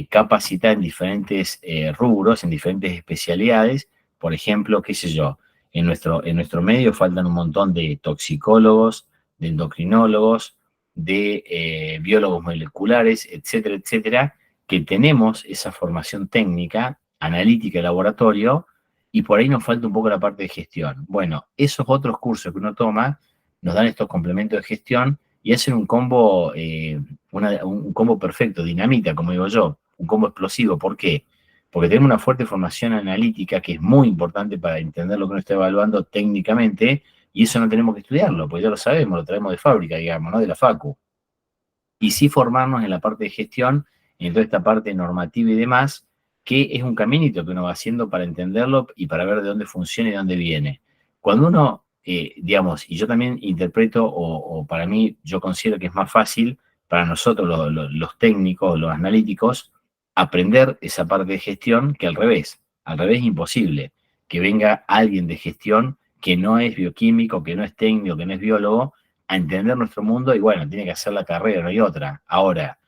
capacitada en diferentes rubros, en diferentes especialidades. Por ejemplo, qué sé yo, en nuestro medio faltan un montón de toxicólogos, de endocrinólogos, de biólogos moleculares, etcétera, etcétera, que tenemos esa formación técnica, analítica de laboratorio, y por ahí nos falta un poco la parte de gestión. Bueno, esos otros cursos que uno toma nos dan estos complementos de gestión y hacen un combo, un combo perfecto, dinamita, como digo yo, un combo explosivo. ¿Por qué? Porque tenemos una fuerte formación analítica que es muy importante para entender lo que uno está evaluando técnicamente, y eso no tenemos que estudiarlo, porque ya lo sabemos, lo traemos de fábrica, digamos, ¿no? De la facu. Y sí formarnos en la parte de gestión, en toda esta parte normativa y demás, que es un caminito que uno va haciendo para entenderlo y para ver de dónde funciona y de dónde viene. Cuando uno, digamos, y yo también interpreto, o para mí, yo considero que es más fácil para nosotros, los técnicos, los analíticos, aprender esa parte de gestión que al revés. Al revés es imposible que venga alguien de gestión que no es bioquímico, que no es técnico, que no es biólogo, a entender nuestro mundo y bueno, tiene que hacer la carrera, no hay otra. Ahora,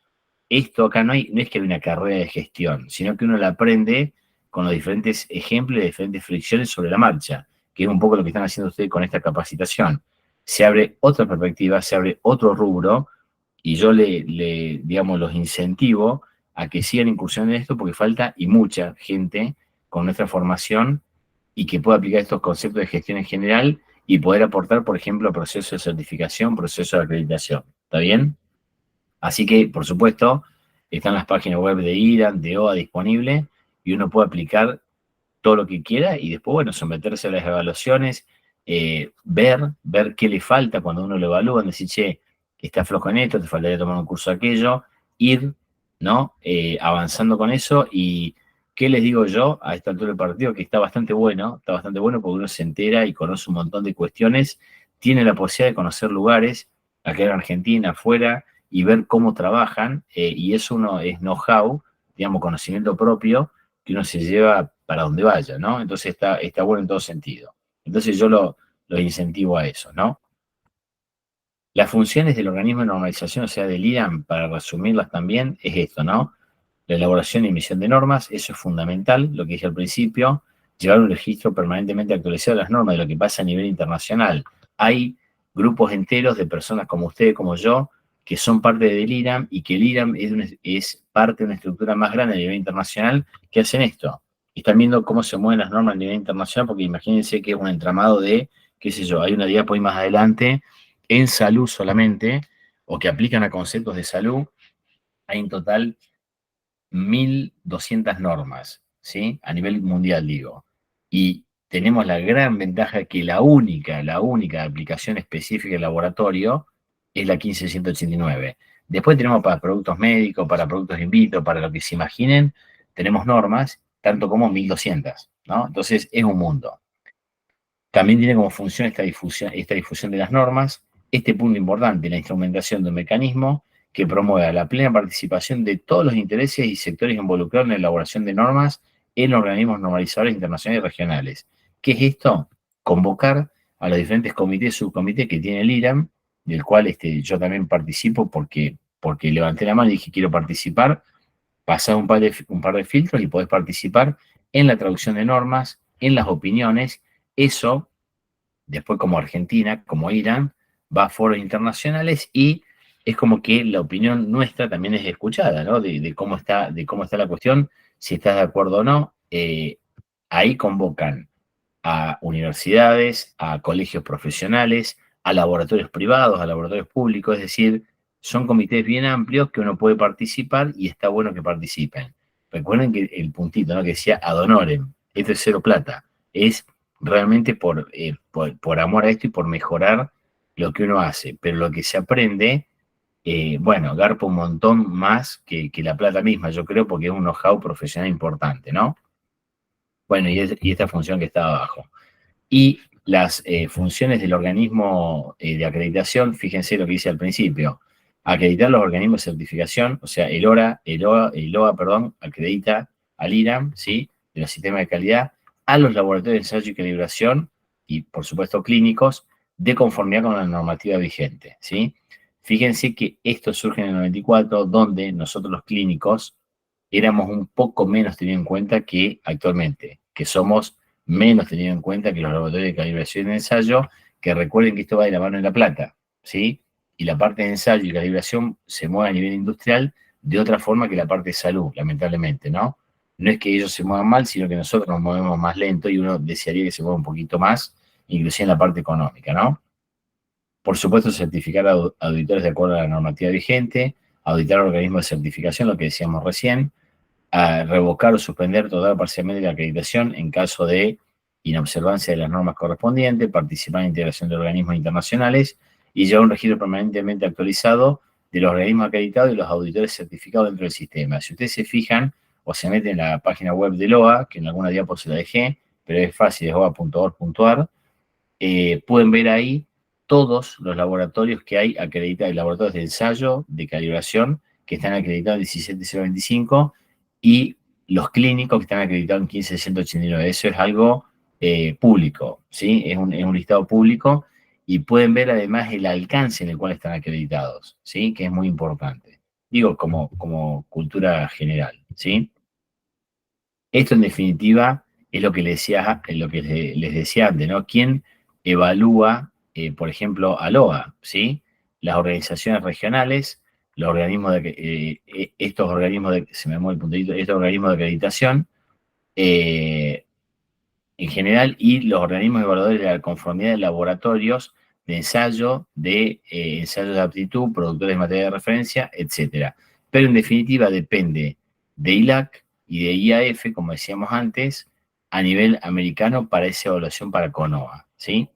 esto acá no es que hay una carrera de gestión, sino que uno la aprende con los diferentes ejemplos y diferentes fricciones sobre la marcha, que es un poco lo que están haciendo ustedes con esta capacitación. Se abre otra perspectiva, se abre otro rubro, y yo digamos, los incentivo a que sigan incursionando en esto porque falta y mucha gente con nuestra formación y que pueda aplicar estos conceptos de gestión en general y poder aportar, por ejemplo, procesos de certificación, procesos de acreditación. ¿Está bien? Así que, por supuesto, están las páginas web de IRAN, de OA disponibles, y uno puede aplicar todo lo que quiera y después, bueno, someterse a las evaluaciones, ver qué le falta cuando uno lo evalúa, decir, che, está flojo en esto, te faltaría tomar un curso de aquello, ir, ¿no? Avanzando con eso. Y ¿qué les digo yo a esta altura del partido? Que está bastante bueno porque uno se entera y conoce un montón de cuestiones, tiene la posibilidad de conocer lugares, acá en Argentina, afuera, y ver cómo trabajan, y eso uno es know-how, digamos, conocimiento propio, que uno se lleva para donde vaya, ¿no? Entonces está bueno en todo sentido. Entonces yo lo incentivo a eso, ¿no? Las funciones del organismo de normalización, o sea, del IRAM, para resumirlas también, es esto, ¿no? La elaboración y emisión de normas, eso es fundamental, lo que dije al principio, llevar un registro permanentemente actualizado de las normas, de lo que pasa a nivel internacional. Hay grupos enteros de personas como usted, como yo, que son parte del IRAM y que el IRAM es parte de una estructura más grande a nivel internacional que hacen esto. Y están viendo cómo se mueven las normas a nivel internacional, porque imagínense que es un entramado de, qué sé yo, hay una diapo ahí más adelante en salud solamente, o que aplican a conceptos de salud, hay en total 1.200 normas, ¿sí? A nivel mundial, digo. Y tenemos la gran ventaja que la única aplicación específica de laboratorio es la 15189. Después tenemos para productos médicos, para productos in vitro, para lo que se imaginen, tenemos normas, tanto como 1.200, ¿no? Entonces es un mundo. También tiene como función esta difusión de las normas, este punto importante, la instrumentación de un mecanismo que promueva la plena participación de todos los intereses y sectores involucrados en la elaboración de normas en organismos normalizadores internacionales y regionales. ¿Qué es esto? Convocar a los diferentes comités y subcomités que tiene el IRAM, del cual yo también participo porque levanté la mano y dije quiero participar, pasar un par de filtros y podés participar en la traducción de normas, en las opiniones. Eso, después como Argentina, como Irán, va a foros internacionales y es como que la opinión nuestra también es escuchada, ¿no? De cómo está la cuestión, si estás de acuerdo o no. Ahí convocan a universidades, a colegios profesionales, a laboratorios privados, a laboratorios públicos, es decir, son comités bien amplios que uno puede participar y está bueno que participen. Recuerden que el puntito, ¿no? Que decía ad honorem, esto es cero plata, es realmente por amor a esto y por mejorar lo que uno hace, pero lo que se aprende, bueno, garpa un montón más que la plata misma, yo creo, porque es un know-how profesional importante, ¿no? Bueno, y esta función que está abajo. Y las funciones del organismo de acreditación, fíjense lo que dice al principio, acreditar los organismos de certificación, o sea, el OA, perdón, acredita al IRAM, ¿sí? De los sistemas de calidad, a los laboratorios de ensayo y calibración, y por supuesto clínicos, de conformidad con la normativa vigente, ¿sí? Fíjense que esto surge en el 94, donde nosotros los clínicos éramos un poco menos tenidos en cuenta que actualmente, que somos menos tenido en cuenta que los laboratorios de calibración y ensayo, que recuerden que esto va de la mano en la plata, ¿sí? Y la parte de ensayo y calibración se mueve a nivel industrial de otra forma que la parte de salud, lamentablemente, ¿no? No es que ellos se muevan mal, sino que nosotros nos movemos más lento y uno desearía que se mueva un poquito más, inclusive en la parte económica, ¿no? Por supuesto, certificar a auditores de acuerdo a la normativa vigente, auditar organismos de certificación, lo que decíamos recién, a revocar o suspender total o parcialmente la acreditación en caso de inobservancia de las normas correspondientes, participar en integración de organismos internacionales y llevar un registro permanentemente actualizado de los organismos acreditados y los auditores certificados dentro del sistema. Si ustedes se fijan o se meten en la página web del OA, que en alguna diapositiva se la dejé, pero es fácil, es oa.org.ar, pueden ver ahí todos los laboratorios que hay acreditados, laboratorios de ensayo, de calibración, que están acreditados en 17025 y los clínicos que están acreditados en 15189. Eso es algo público, ¿sí? Es un listado público y pueden ver además el alcance en el cual están acreditados, ¿sí? Que es muy importante. Digo, como cultura general, ¿sí? Esto en definitiva es lo que les decía antes, ¿no? ¿Quién evalúa, por ejemplo, ALOA, ¿sí? Las organizaciones regionales, los organismos estos organismos se me mueve el puntito, estos organismos de acreditación, eh, en general, y los organismos evaluadores de la conformidad de laboratorios de ensayos de aptitud, productores de materia de referencia, etcétera. Pero en definitiva depende de ILAC y de IAF, como decíamos antes, a nivel americano para esa evaluación para CONOA, ¿sí?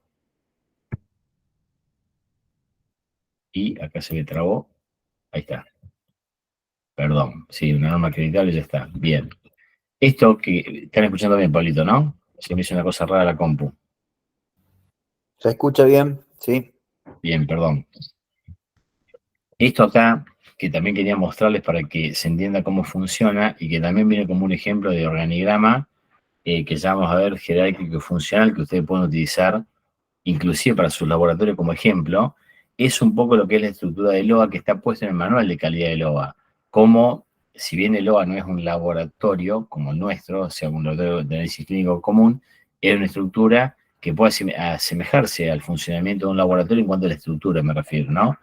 Y acá se me trabó. Ahí está. Perdón. Sí, una norma acreditable ya está. Bien. Esto que están escuchando bien, Pablito, ¿no? Se me hizo una cosa rara la compu. ¿Se escucha bien? Sí. Bien, perdón. Esto acá, que también quería mostrarles para que se entienda cómo funciona y que también viene como un ejemplo de organigrama que ya vamos a ver jerárquico y funcional que ustedes pueden utilizar inclusive para su laboratorio como ejemplo, es un poco lo que es la estructura del OA que está puesto en el manual de calidad del OA. Como, si bien el OA no es un laboratorio como el nuestro, o sea, un laboratorio de análisis clínico común, es una estructura que puede asemejarse al funcionamiento de un laboratorio en cuanto a la estructura, me refiero, ¿no?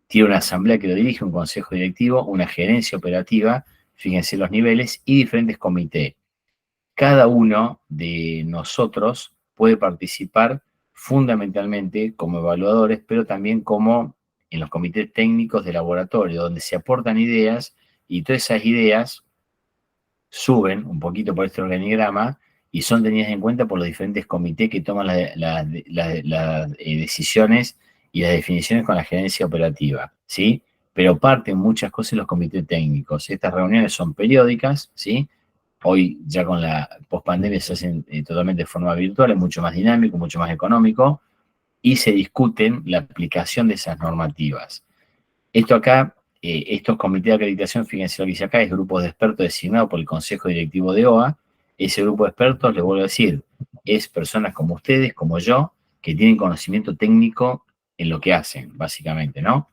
Tiene una asamblea que lo dirige, un consejo directivo, una gerencia operativa, fíjense los niveles, y diferentes comités. Cada uno de nosotros puede participar fundamentalmente como evaluadores, pero también como en los comités técnicos de laboratorio, donde se aportan ideas y todas esas ideas suben un poquito por este organigrama y son tenidas en cuenta por los diferentes comités que toman las decisiones y las definiciones con la gerencia operativa, ¿sí? Pero parten muchas cosas en los comités técnicos. Estas reuniones son periódicas, ¿sí? Hoy ya con la pospandemia se hacen totalmente de forma virtual, es mucho más dinámico, mucho más económico, y se discuten la aplicación de esas normativas. Esto acá, estos comités de acreditación, fíjense lo que dice acá, es grupos de expertos designados por el Consejo Directivo de OA. Ese grupo de expertos, les vuelvo a decir, es personas como ustedes, como yo, que tienen conocimiento técnico en lo que hacen, básicamente, ¿no?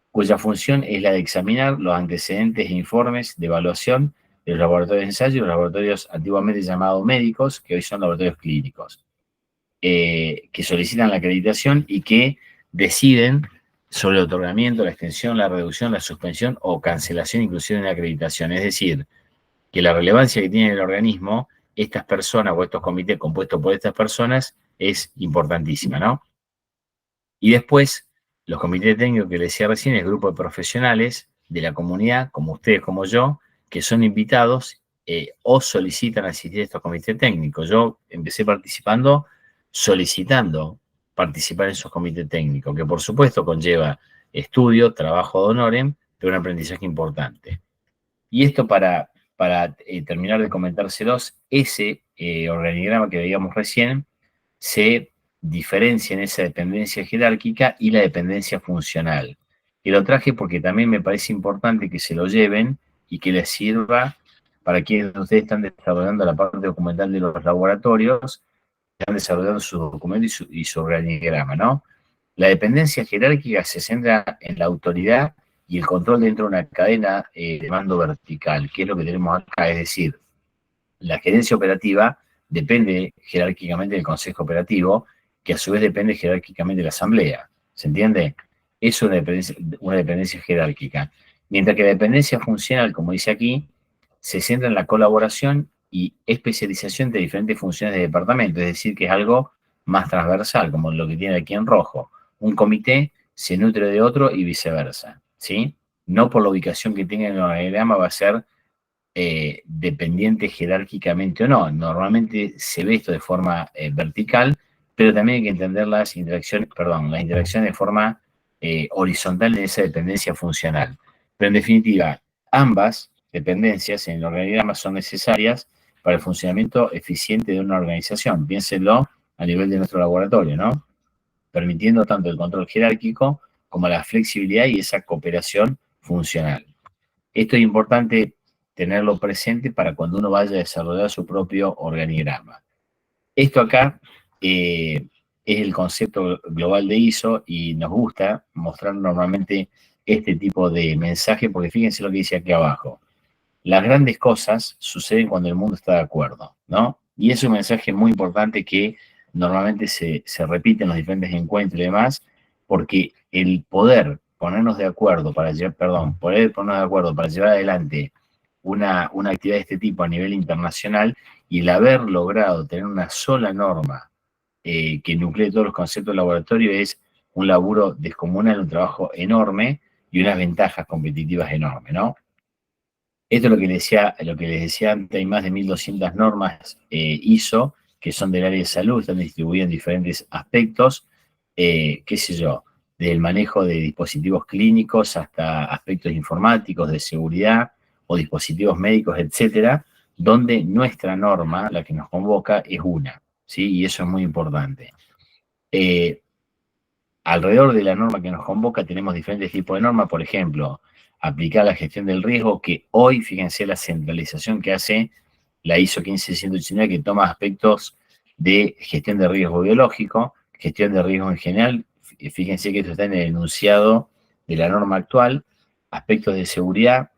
Cuya función es la de examinar los antecedentes e informes de evaluación de los laboratorios de ensayo y los laboratorios antiguamente llamados médicos, que hoy son laboratorios clínicos, que solicitan la acreditación y que deciden sobre el otorgamiento, la extensión, la reducción, la suspensión o cancelación inclusive de la acreditación. Es decir, que la relevancia que tiene el organismo, estas personas o estos comités compuestos por estas personas, es importantísima, ¿no? Y después, los comités técnicos que les decía recién, el grupo de profesionales de la comunidad, como ustedes, como yo, que son invitados o solicitan asistir a estos comités técnicos. Yo empecé participando, solicitando participar en esos comités técnicos, que por supuesto conlleva estudio, trabajo de honorem, pero un aprendizaje importante. Y esto para terminar de comentárselos, ese organigrama que veíamos recién se diferencia en esa dependencia jerárquica y la dependencia funcional. Y lo traje porque también me parece importante que se lo lleven y que les sirva para quienes ustedes están desarrollando la parte documental de los laboratorios, están desarrollando su documento y su organigrama, ¿no? La dependencia jerárquica se centra en la autoridad y el control dentro de una cadena de mando vertical, que es lo que tenemos acá, es decir, la gerencia operativa depende jerárquicamente del consejo operativo, que a su vez depende jerárquicamente de la asamblea. ¿Se entiende? Es una dependencia jerárquica. Mientras que la dependencia funcional, como dice aquí, se centra en la colaboración y especialización de diferentes funciones de departamento, es decir, que es algo más transversal, como lo que tiene aquí en rojo. Un comité se nutre de otro y viceversa, ¿sí? No por la ubicación que tenga en el organigrama va a ser dependiente jerárquicamente o no. Normalmente se ve esto de forma vertical, pero también hay que entender las interacciones de forma horizontal en esa dependencia funcional. Pero en definitiva, ambas dependencias en el organigrama son necesarias para el funcionamiento eficiente de una organización. Piénsenlo a nivel de nuestro laboratorio, ¿no? Permitiendo tanto el control jerárquico como la flexibilidad y esa cooperación funcional. Esto es importante tenerlo presente para cuando uno vaya a desarrollar su propio organigrama. Esto acá es el concepto global de ISO y nos gusta mostrar normalmente este tipo de mensaje porque fíjense lo que dice aquí abajo. Las grandes cosas suceden cuando el mundo está de acuerdo, ¿no? Y es un mensaje muy importante que normalmente se repite en los diferentes encuentros y demás, porque el poder ponernos de acuerdo poder ponernos de acuerdo para llevar adelante una actividad de este tipo a nivel internacional y el haber logrado tener una sola norma que nuclee todos los conceptos del laboratorio es un laburo descomunal, un trabajo enorme y unas ventajas competitivas enormes, ¿no? Esto es lo que les decía antes, hay más de 1.200 normas ISO que son del área de salud, están distribuidas en diferentes aspectos, qué sé yo, desde el manejo de dispositivos clínicos hasta aspectos informáticos, de seguridad o dispositivos médicos, etcétera, donde nuestra norma, la que nos convoca, es una, ¿sí? Y eso es muy importante. Alrededor de la norma que nos convoca tenemos diferentes tipos de normas, por ejemplo, aplicar la gestión del riesgo, que hoy, fíjense la centralización que hace la ISO 15189, que toma aspectos de gestión de riesgo biológico, gestión de riesgo en general, fíjense que esto está en el enunciado de la norma actual, aspectos de seguridad,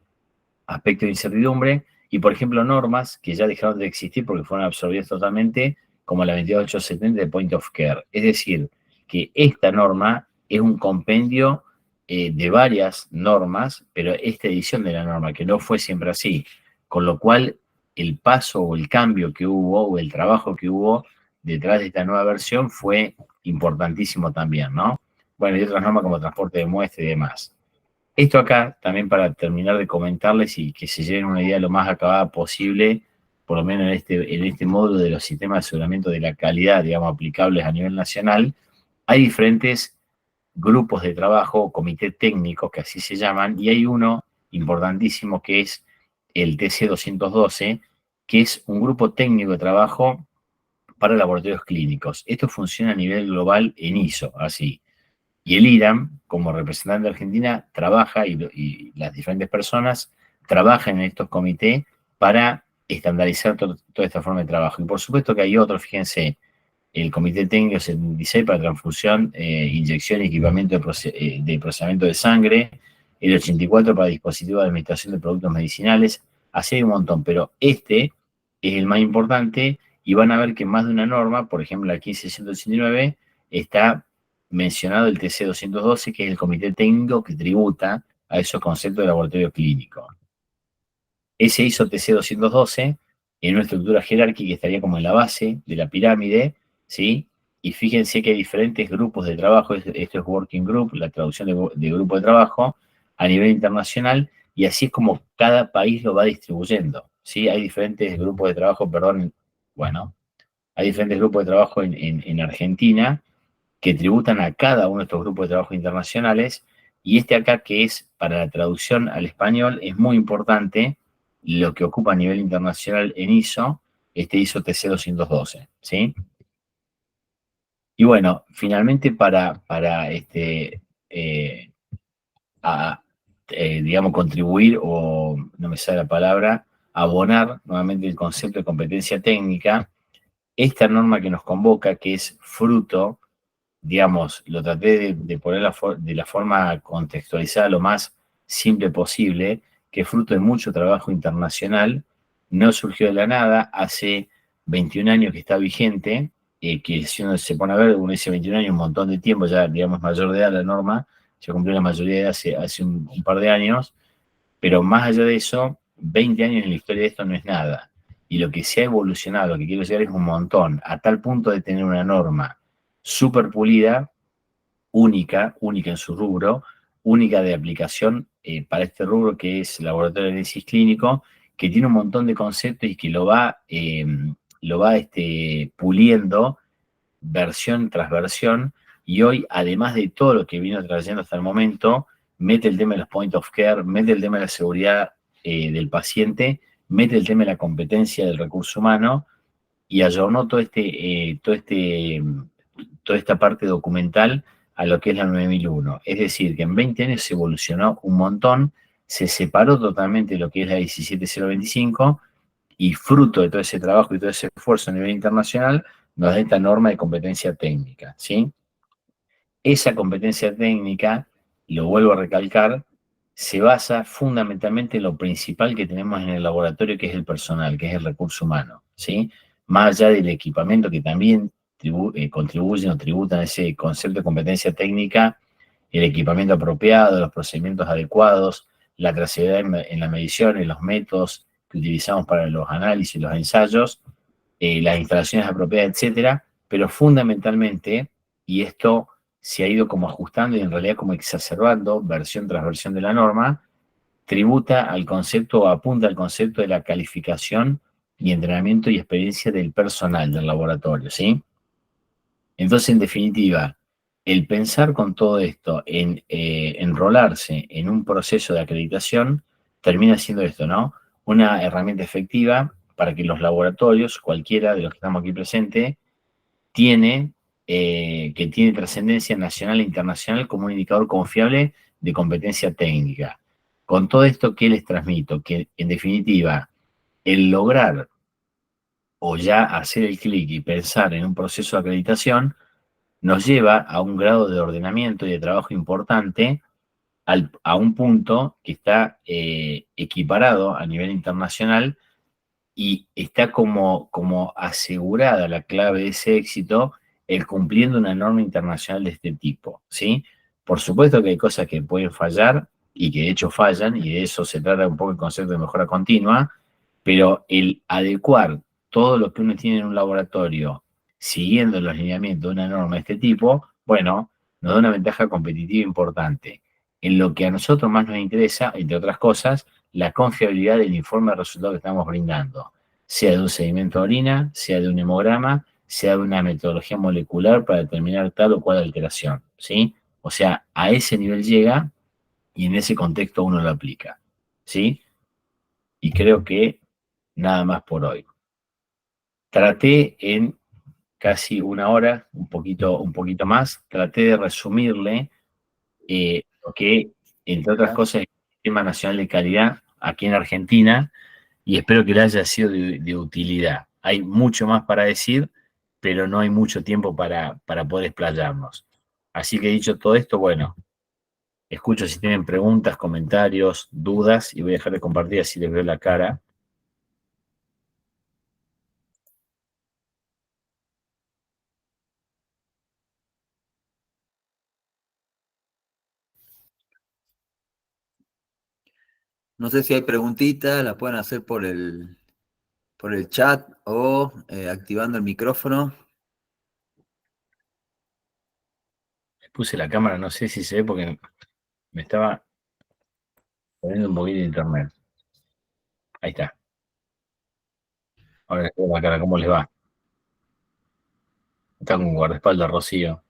aspectos de incertidumbre, y por ejemplo normas que ya dejaron de existir porque fueron absorbidas totalmente, como la 22870 de Point of Care. Es decir, que esta norma es un compendio de varias normas, pero esta edición de la norma, que no fue siempre así, con lo cual el paso o el cambio que hubo, o el trabajo que hubo, detrás de esta nueva versión fue importantísimo también, ¿no? Bueno, y otras normas como transporte de muestra y demás. Esto acá, también para terminar de comentarles y que se lleven una idea lo más acabada posible, por lo menos en este módulo de los sistemas de aseguramiento de la calidad, digamos, aplicables a nivel nacional, hay diferentes grupos de trabajo, comité técnicos, que así se llaman, y hay uno importantísimo que es el TC212, que es un grupo técnico de trabajo para laboratorios clínicos. Esto funciona a nivel global en ISO, así. Y el IRAM, como representante de Argentina, trabaja y las diferentes personas trabajan en estos comités para estandarizar toda esta forma de trabajo. Y por supuesto que hay otros, fíjense, el Comité Técnico 76 para transfusión, inyección y equipamiento de procesamiento de sangre, el 84 para dispositivos de administración de productos medicinales, así hay un montón, pero este es el más importante y van a ver que más de una norma, por ejemplo la 15189, está mencionado el TC212, que es el Comité Técnico que tributa a esos conceptos de laboratorio clínico. Ese hizo TC212 en una estructura jerárquica que estaría como en la base de la pirámide, ¿sí? Y fíjense que hay diferentes grupos de trabajo, esto es Working Group, la traducción de grupo de trabajo a nivel internacional, y así es como cada país lo va distribuyendo, ¿sí? Hay diferentes grupos de trabajo, perdón, bueno, hay diferentes grupos de trabajo en Argentina que tributan a cada uno de estos grupos de trabajo internacionales, y este acá que es para la traducción al español es muy importante, lo que ocupa a nivel internacional en ISO, este ISO TC212, ¿sí? Y bueno, finalmente para digamos, contribuir, o no me sale la palabra, abonar nuevamente el concepto de competencia técnica, esta norma que nos convoca, que es fruto, digamos, lo traté de poner de la forma contextualizada lo más simple posible, que es fruto de mucho trabajo internacional, no surgió de la nada, hace 21 años que está vigente, que si uno se pone a ver, uno dice 21 años, un montón de tiempo, ya digamos mayor de edad la norma, se cumplió la mayoría de edad hace un par de años, pero más allá de eso, 20 años en la historia de esto no es nada. Y lo que se ha evolucionado, lo que quiero decir es un montón, a tal punto de tener una norma súper pulida, única en su rubro, única de aplicación para este rubro que es laboratorio de análisis clínico, que tiene un montón de conceptos y que lo va puliendo versión tras versión, y hoy, además de todo lo que vino trayendo hasta el momento, mete el tema de los point of care, mete el tema de la seguridad del paciente, mete el tema de la competencia del recurso humano, y ayornó toda esta parte documental a lo que es la 9001. Es decir, que en 20 años se evolucionó un montón, se separó totalmente de lo que es la 17025, y fruto de todo ese trabajo y todo ese esfuerzo a nivel internacional, nos da esta norma de competencia técnica, ¿sí? Esa competencia técnica, lo vuelvo a recalcar, se basa fundamentalmente en lo principal que tenemos en el laboratorio, que es el personal, que es el recurso humano, ¿sí? Más allá del equipamiento que también contribuyen o tributan a ese concepto de competencia técnica, el equipamiento apropiado, los procedimientos adecuados, la trazabilidad en la medición, en los métodos que utilizamos para los análisis, los ensayos, las instalaciones apropiadas, etcétera, pero fundamentalmente, y esto se ha ido como ajustando y en realidad como exacerbando versión tras versión de la norma, tributa al concepto o apunta al concepto de la calificación y entrenamiento y experiencia del personal del laboratorio, ¿sí? Entonces, en definitiva, el pensar con todo esto en enrolarse en un proceso de acreditación termina siendo esto, ¿no? Una herramienta efectiva para que los laboratorios, cualquiera de los que estamos aquí presentes, que tiene trascendencia nacional e internacional como un indicador confiable de competencia técnica. Con todo esto, ¿qué les transmito? Que, en definitiva, el lograr o ya hacer el clic y pensar en un proceso de acreditación nos lleva a un grado de ordenamiento y de trabajo importante, a un punto que está equiparado a nivel internacional, y está como asegurada la clave de ese éxito, el cumpliendo una norma internacional de este tipo, ¿sí? Por supuesto que hay cosas que pueden fallar y que de hecho fallan, y de eso se trata un poco el concepto de mejora continua, pero el adecuar todo lo que uno tiene en un laboratorio siguiendo los lineamientos de una norma de este tipo, bueno, nos da una ventaja competitiva importante. En lo que a nosotros más nos interesa, entre otras cosas, la confiabilidad del informe de resultados que estamos brindando, sea de un sedimento de orina, sea de un hemograma, sea de una metodología molecular para determinar tal o cual alteración, ¿sí? O sea, a ese nivel llega y en ese contexto uno lo aplica, ¿sí? Y creo que nada más por hoy. Traté en casi una hora, un poquito más, traté de resumirle lo que, entre otras cosas, es el Sistema Nacional de Calidad aquí en Argentina, y espero que le haya sido de utilidad. Hay mucho más para decir, pero no hay mucho tiempo para poder explayarnos. Así que dicho todo esto, bueno, escucho si tienen preguntas, comentarios, dudas, y voy a dejar de compartir así les veo la cara. No sé si hay preguntitas, las pueden hacer por el chat o activando el micrófono. Puse la cámara, no sé si se ve porque me estaba poniendo un poquito de internet. Ahí está. Ahora les veo la cara, ¿cómo les va? Está con guardaespaldas, Rocío.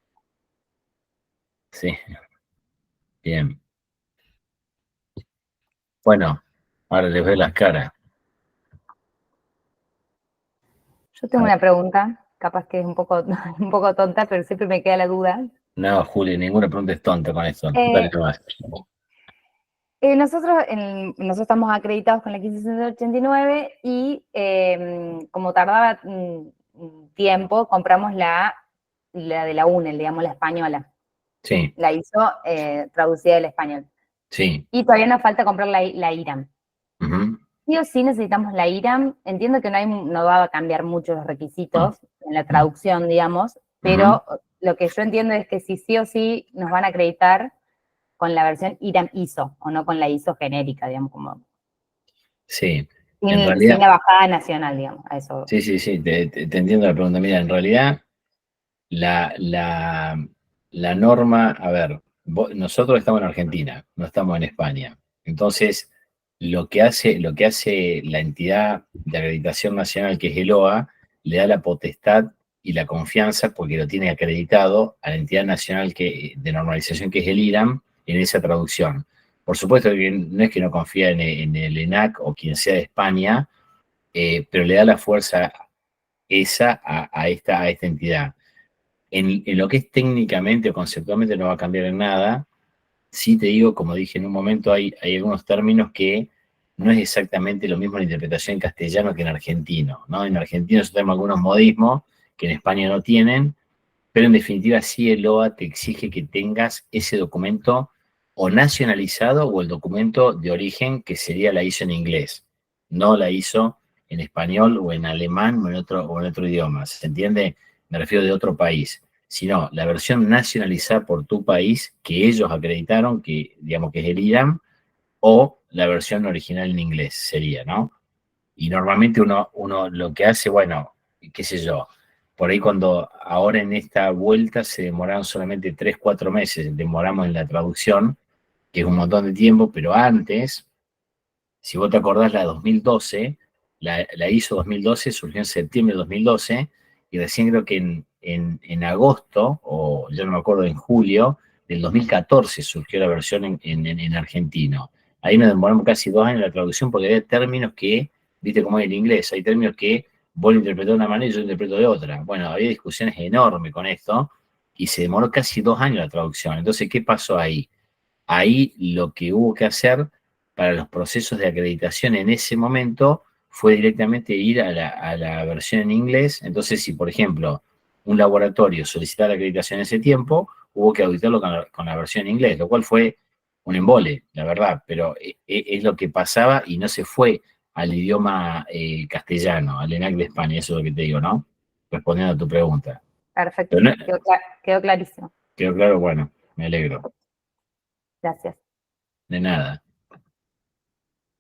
Sí, bien. Bueno, ahora les veo las caras. Yo tengo una pregunta, capaz que es un poco, un poco tonta, pero siempre me queda la duda. No, Juli, ninguna pregunta es tonta con esto. Dale nomás. Nosotros estamos acreditados con la 1589 y como tardaba tiempo, compramos la de la UNEL, digamos, la española. Sí. La hizo traducida del español. Sí. Y todavía nos falta comprar la IRAM. Uh-huh. Sí o sí necesitamos la IRAM. Entiendo que no va a cambiar mucho los requisitos en la traducción, digamos, pero lo que yo entiendo es que si sí o sí nos van a acreditar con la versión IRAM ISO, o no con la ISO genérica, digamos, como sí. sin la bajada nacional, digamos, a eso. Sí, te entiendo la pregunta. Mira, en realidad, la norma, a ver, nosotros estamos en Argentina, no estamos en España. Entonces, lo que hace la entidad de acreditación nacional, que es el OA, le da la potestad y la confianza, porque lo tiene acreditado, a la entidad nacional de normalización, que es el IRAM, en esa traducción. Por supuesto que no es que no confía en el ENAC o quien sea de España, pero le da la fuerza esa a esta entidad. En lo que es técnicamente o conceptualmente no va a cambiar en nada. Sí te digo, como dije en un momento, hay algunos términos que no es exactamente lo mismo la interpretación en castellano que en argentino, ¿no? En argentino nosotros tenemos algunos modismos que en España no tienen, pero en definitiva sí el OA te exige que tengas ese documento o nacionalizado o el documento de origen, que sería la ISO en inglés, no la ISO en español o en alemán o en otro idioma. ¿Se entiende? Me refiero de otro país. Sino la versión nacionalizada por tu país que ellos acreditaron, que digamos que es el IRAM, o la versión original en inglés sería, ¿no? Y normalmente uno lo que hace, bueno, qué sé yo, por ahí cuando ahora en esta vuelta se demoraron solamente 3, 4 meses, demoramos en la traducción, que es un montón de tiempo, pero antes, si vos te acordás, la 2012, la ISO 2012 surgió en septiembre de 2012, y recién creo que en agosto, o ya no me acuerdo, en julio del 2014 surgió la versión en argentino. Ahí nos demoramos casi 2 años en la traducción, porque hay términos que, viste cómo es el inglés, hay términos que vos lo interpretás de una manera y yo lo interpreto de otra. Bueno, había discusiones enormes con esto, y se demoró casi 2 años la traducción. Entonces, ¿qué pasó ahí? Ahí lo que hubo que hacer para los procesos de acreditación en ese momento fue directamente ir a la versión en inglés. Entonces, si por ejemplo un laboratorio solicitaba la acreditación en ese tiempo, hubo que auditarlo con la versión en inglés, lo cual fue un embole, la verdad, pero es lo que pasaba y no se fue al idioma castellano, al ENAC de España, eso es lo que te digo, ¿no? Respondiendo a tu pregunta. Perfecto, quedó clarísimo. Quedó claro, bueno, me alegro. Gracias. De nada.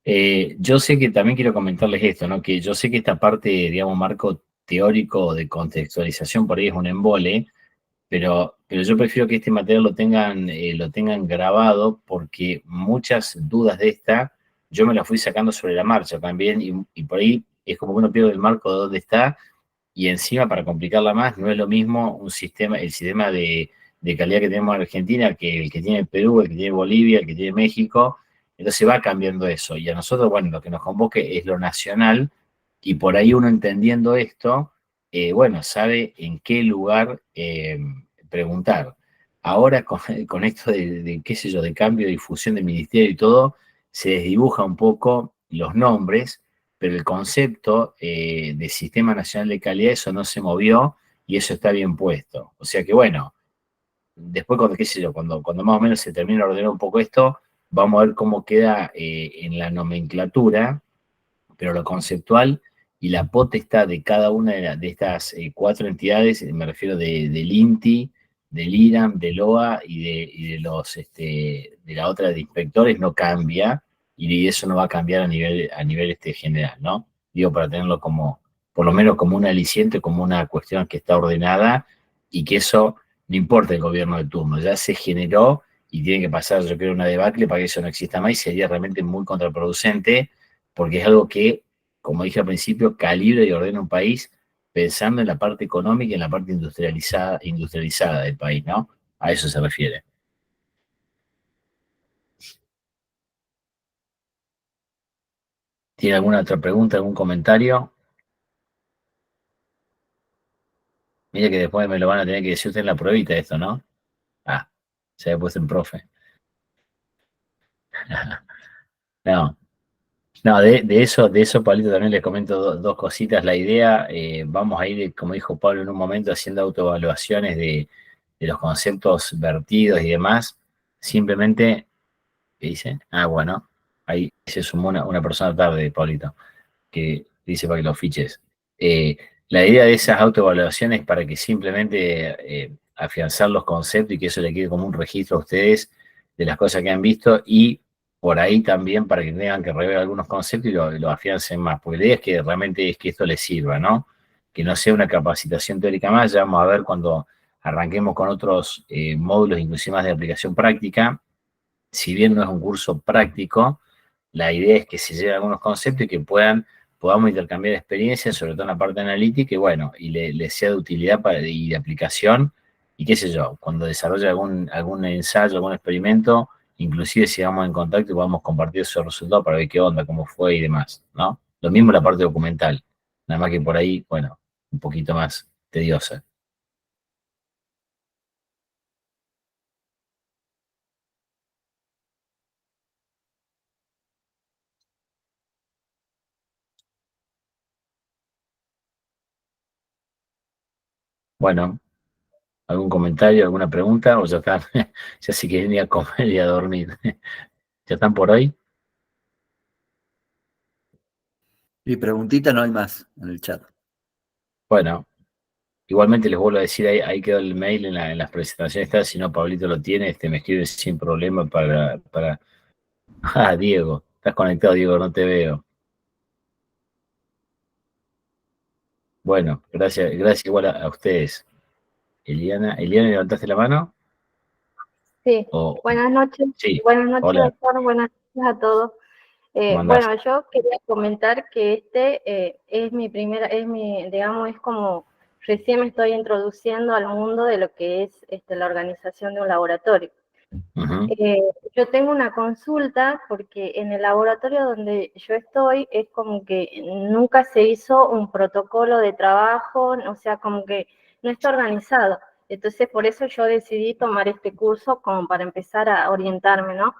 Yo sé que también quiero comentarles esto, ¿no? Que yo sé que esta parte, digamos, Marco, teórico o de contextualización por ahí es un embole, pero yo prefiero que este material lo tengan grabado porque muchas dudas de esta yo me las fui sacando sobre la marcha también y por ahí es como que uno pierde el marco de dónde está y encima para complicarla más no es lo mismo el sistema de calidad que tenemos en Argentina que el que tiene Perú, el que tiene Bolivia, el que tiene México, entonces va cambiando eso y a nosotros, bueno, lo que nos convoque es lo nacional y por ahí uno entendiendo esto, bueno, sabe en qué lugar preguntar. Ahora con esto qué sé yo, de cambio, de difusión del ministerio y todo, se desdibuja un poco los nombres, pero el concepto de Sistema Nacional de Calidad, eso no se movió y eso está bien puesto. O sea que bueno, después cuando, qué sé yo, cuando más o menos se termina de ordenar un poco esto, vamos a ver cómo queda en la nomenclatura, pero lo conceptual y la potestad de cada una de estas 4 entidades, me refiero del INTI, del IRAM, del OA de la otra de inspectores, no cambia, y eso no va a cambiar a nivel general, ¿no? Digo, para tenerlo como, por lo menos como un aliciente, como una cuestión que está ordenada, y que eso no importa el gobierno de turno, ya se generó y tiene que pasar, yo creo, una debacle para que eso no exista más y sería realmente muy contraproducente porque es algo que, como dije al principio, calibra y ordena un país pensando en la parte económica y en la parte industrializada del país, ¿no? A eso se refiere. ¿Tiene alguna otra pregunta, algún comentario? Mire que después me lo van a tener que decir usted en la pruebita esto, ¿no? Ah, se había puesto en profe. No, no, de eso, Pablito, también les comento dos cositas. La idea, vamos a ir, como dijo Pablo en un momento, haciendo autoevaluaciones de los conceptos vertidos y demás. Simplemente, ¿qué dice? Ah, bueno, ahí se sumó una persona tarde, Pablito, que dice para que lo fiches. Eh, la idea de esas autoevaluaciones es para que simplemente afianzar los conceptos y que eso le quede como un registro a ustedes de las cosas que han visto y por ahí también para que tengan que rever algunos conceptos y lo afiancen más, porque la idea es que realmente es que esto les sirva, ¿no? Que no sea una capacitación teórica más, ya vamos a ver cuando arranquemos con otros módulos, inclusive más de aplicación práctica, si bien no es un curso práctico, la idea es que se lleven algunos conceptos y que podamos intercambiar experiencias, sobre todo en la parte analítica, y bueno, y le sea de utilidad y de aplicación, y qué sé yo, cuando desarrolle algún ensayo, algún experimento, inclusive sigamos en contacto y podamos compartir esos resultados para ver qué onda, cómo fue y demás, ¿no? Lo mismo en la parte documental, nada más que por ahí, bueno, un poquito más tediosa. Bueno, ¿algún comentario, alguna pregunta? ¿O ya están? Ya si quieren ir a comer y a dormir. ¿Ya están por hoy? Y preguntita no hay más en el chat. Bueno, igualmente les vuelvo a decir, ahí quedó el mail en las presentaciones, está, si no Pablito lo tiene, me escribe sin problema para... Ah, Diego, estás conectado, Diego, no te veo. Bueno, gracias igual a ustedes. Eliana, ¿levantaste la mano? Sí, O, sí, buenas noches, hola, doctor, buenas noches a todos. ¿cómo andás? Bueno, yo quería comentar que es mi primera, digamos, es como recién me estoy introduciendo al mundo de lo que es la organización de un laboratorio. Uh-huh. Yo tengo una consulta porque en el laboratorio donde yo estoy es como que nunca se hizo un protocolo de trabajo, o sea, como que no está organizado. Entonces, por eso yo decidí tomar este curso como para empezar a orientarme, ¿no?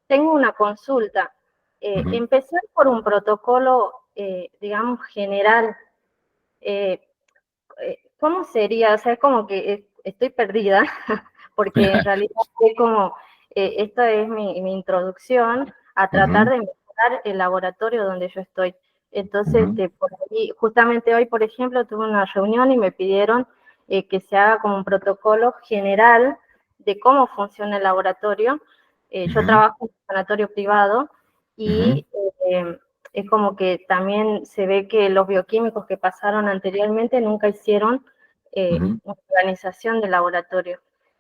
Tengo una consulta. Uh-huh. Empezar por un protocolo, digamos, general. ¿Cómo sería? O sea, es como que estoy perdida, porque en realidad es como, esta es mi introducción a tratar Uh-huh. de mejorar el laboratorio donde yo estoy. Entonces, Uh-huh. por ahí, justamente hoy, por ejemplo, tuve una reunión y me pidieron que se haga como un protocolo general de cómo funciona el laboratorio. Yo Uh-huh. trabajo en un laboratorio privado y es como que también se ve que los bioquímicos que pasaron anteriormente nunca hicieron una organización de laboratorio.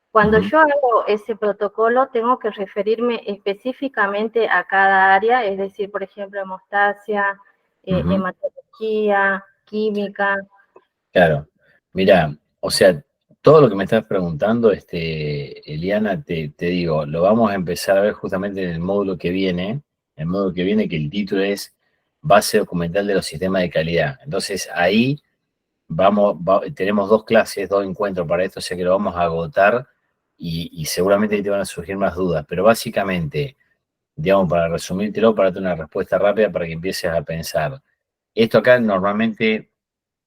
Cuando yo hago ese protocolo, tengo que referirme específicamente a cada área, es decir, por ejemplo, hemostasia, hematología, química. Claro, mira, o sea, todo lo que me estás preguntando, Eliana, te digo, lo vamos a empezar a ver justamente en el módulo que viene, que el título es Base Documental de los Sistemas de Calidad. Entonces ahí tenemos 2 clases, 2 encuentros para esto, o sea que lo vamos a agotar y seguramente ahí te van a surgir más dudas, pero básicamente, digamos, para resumírtelo, para darte una respuesta rápida para que empieces a pensar. Esto acá normalmente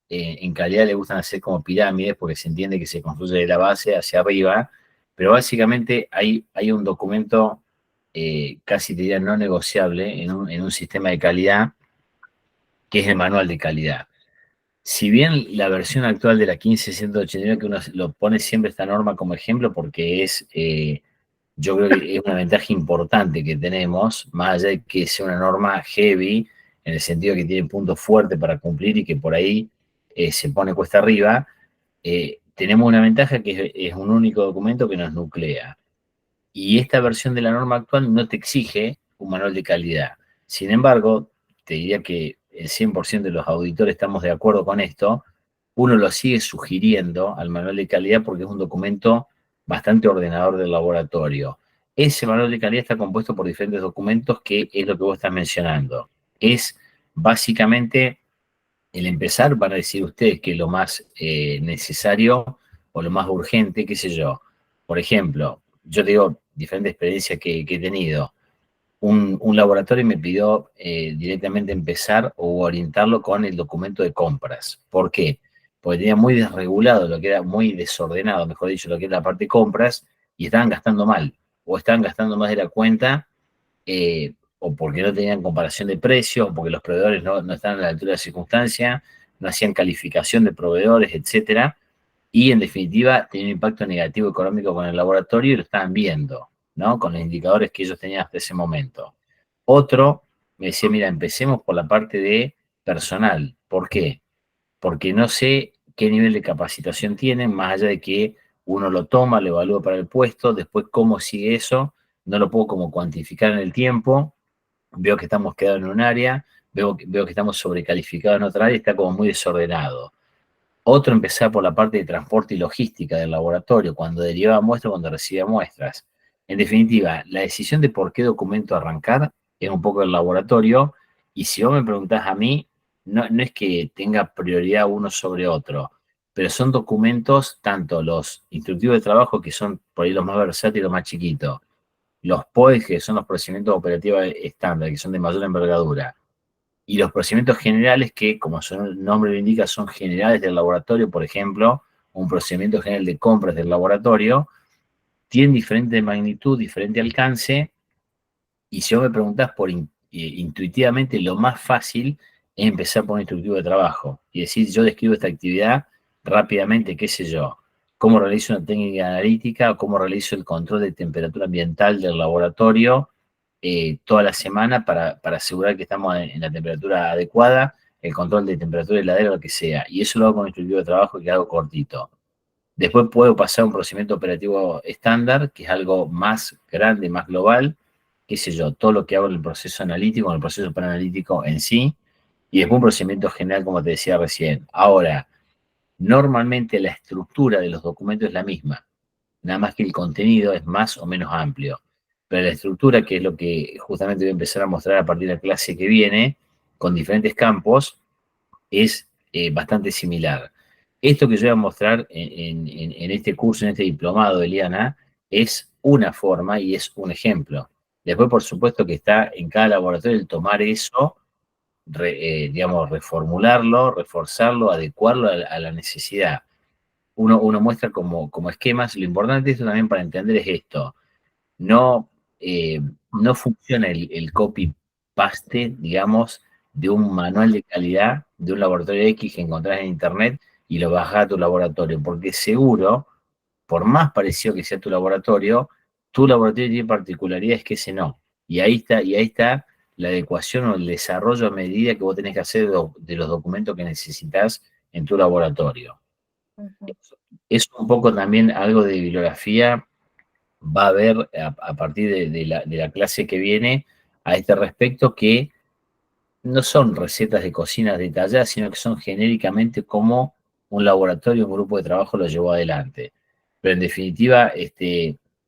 en calidad le gustan hacer como pirámides porque se entiende que se construye de la base hacia arriba, pero básicamente hay un documento casi te diría no negociable en un sistema de calidad que es el manual de calidad. Si bien la versión actual de la 15189, que uno lo pone siempre esta norma como ejemplo porque yo creo que es una ventaja importante que tenemos, más allá de que sea una norma heavy, en el sentido que tiene puntos fuertes para cumplir y que por ahí se pone cuesta arriba, tenemos una ventaja que es un único documento que nos nuclea. Y esta versión de la norma actual no te exige un manual de calidad. Sin embargo, te diría que el 100% de los auditores estamos de acuerdo con esto. Uno lo sigue sugiriendo al manual de calidad porque es un documento bastante ordenador del laboratorio. Ese manual de calidad está compuesto por diferentes documentos que es lo que vos estás mencionando. Es básicamente el empezar, van a decir ustedes que es lo más necesario o lo más urgente, qué sé yo. Por ejemplo, yo te digo diferentes experiencias que he tenido. Un laboratorio me pidió directamente empezar o orientarlo con el documento de compras. ¿Por qué? Porque tenía muy desregulado lo que era, muy desordenado, mejor dicho, lo que era la parte de compras, y estaban gastando mal, o estaban gastando más de la cuenta, o porque no tenían comparación de precios, o porque los proveedores no estaban a la altura de la circunstancia, no hacían calificación de proveedores, etcétera, y en definitiva tenía un impacto negativo económico con el laboratorio y lo estaban viendo, ¿no? Con los indicadores que ellos tenían hasta ese momento. Otro me decía, mira, empecemos por la parte de personal. ¿Por qué? Porque no sé qué nivel de capacitación tienen, más allá de que uno lo toma, lo evalúa para el puesto, después cómo sigue eso, no lo puedo como cuantificar en el tiempo, veo que estamos quedados en un área, veo que estamos sobrecalificados en otra área, está como muy desordenado. Otro empezar por la parte de transporte y logística del laboratorio, cuando derivaba muestras, cuando recibía muestras. En definitiva, la decisión de por qué documento arrancar es un poco el laboratorio, y si vos me preguntás a mí, no es que tenga prioridad uno sobre otro, pero son documentos, tanto los instructivos de trabajo, que son por ahí los más versátiles, los más chiquitos, los POE, que son los procedimientos operativos estándar, que son de mayor envergadura, y los procedimientos generales que, como su nombre lo indica, son generales del laboratorio. Por ejemplo, un procedimiento general de compras del laboratorio tiene diferente magnitud, diferente alcance, y si vos me preguntás intuitivamente, lo más fácil es empezar por un instructivo de trabajo y decir, yo describo esta actividad rápidamente, qué sé yo, cómo realizo una técnica analítica o cómo realizo el control de temperatura ambiental del laboratorio toda la semana para asegurar que estamos en la temperatura adecuada, el control de temperatura heladera, lo que sea. Y eso lo hago con un instructivo de trabajo que hago cortito. Después puedo pasar a un procedimiento operativo estándar, que es algo más grande, más global, qué sé yo, todo lo que hago en el proceso analítico, en el proceso analítico en sí, y después un procedimiento general, como te decía recién. Ahora, normalmente la estructura de los documentos es la misma, nada más que el contenido es más o menos amplio. Pero la estructura, que es lo que justamente voy a empezar a mostrar a partir de la clase que viene, con diferentes campos, es bastante similar. Esto que yo voy a mostrar en este curso, en este diplomado, Eliana, es una forma y es un ejemplo. Después, por supuesto, que está en cada laboratorio el tomar eso, digamos, reformularlo, reforzarlo, adecuarlo a la necesidad. Uno muestra como esquemas. Lo importante de esto también para entender es esto. No, no funciona el copy-paste, digamos, de un manual de calidad de un laboratorio X que encontrás en internet y lo bajás a tu laboratorio, porque seguro, por más parecido que sea tu laboratorio tiene particularidades que ese no. Y ahí está la adecuación o el desarrollo a medida que vos tenés que hacer de los documentos que necesitas en tu laboratorio. Es un poco también algo de bibliografía, va a haber a partir de la clase que viene a este respecto, que no son recetas de cocina detalladas, sino que son genéricamente como un laboratorio, un grupo de trabajo lo llevó adelante. Pero en definitiva,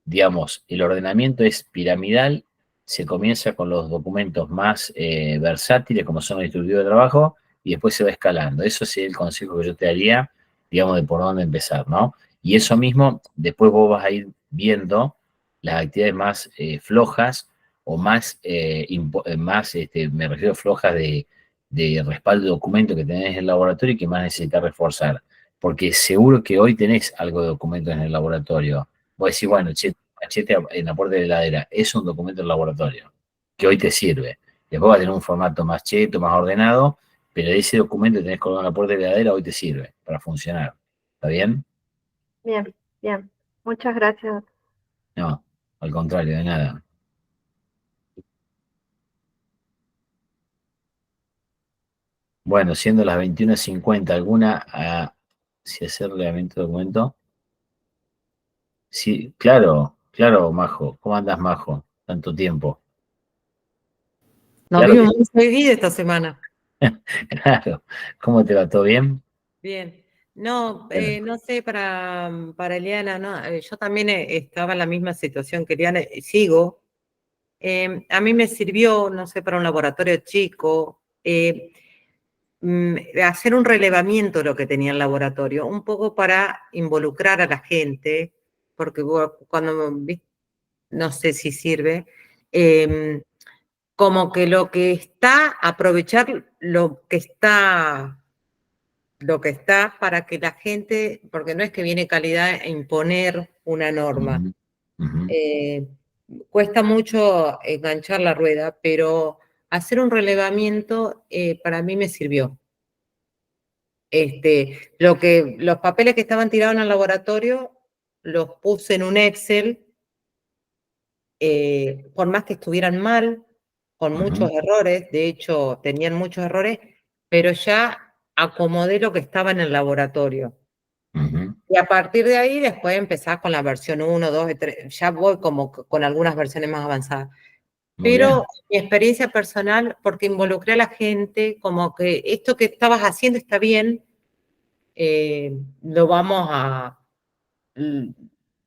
digamos, el ordenamiento es piramidal, se comienza con los documentos más versátiles, como son el instructivo de trabajo, y después se va escalando. Eso sería el consejo que yo te daría, digamos, de por dónde empezar, ¿no? Y eso mismo, después vos vas a ir viendo las actividades más flojas, o más, me refiero flojas de respaldo de documento que tenés en el laboratorio y que más necesitas reforzar. Porque seguro que hoy tenés algo de documentos en el laboratorio. Vos decís, bueno, machete en la puerta de la heladera, es un documento del laboratorio, que hoy te sirve. Después va a tener un formato más cheto, más ordenado, pero ese documento que tenés colgado en la puerta de la heladera hoy te sirve para funcionar. ¿Está bien? Bien, bien. Muchas gracias. No, al contrario, de nada. Bueno, siendo las 21:50, si hacer reglamento de documento. Sí, claro, claro, Majo. ¿Cómo andas, Majo? Tanto tiempo. Nos vimos muy seguido esta semana. Claro. ¿Cómo te va? ¿Todo bien? Bien. No, no sé, para Eliana, no, yo también estaba en la misma situación que Eliana, sigo. A mí me sirvió, no sé, para un laboratorio chico, hacer un relevamiento de lo que tenía el laboratorio, un poco para involucrar a la gente, porque cuando, no sé si sirve, como que lo que está, aprovechar lo que está para que la gente, porque no es que viene calidad a imponer una norma. Cuesta mucho enganchar la rueda, pero hacer un relevamiento para mí me sirvió. Los papeles que estaban tirados en el laboratorio los puse en un Excel, por más que estuvieran mal, con muchos errores, de hecho tenían muchos errores, pero ya acomodé lo que estaba en el laboratorio. Y a partir de ahí después empezás con la versión 1, 2, 3, ya voy como con algunas versiones más avanzadas. Pero mi experiencia personal, porque involucré a la gente, como que esto que estabas haciendo está bien, lo vamos a...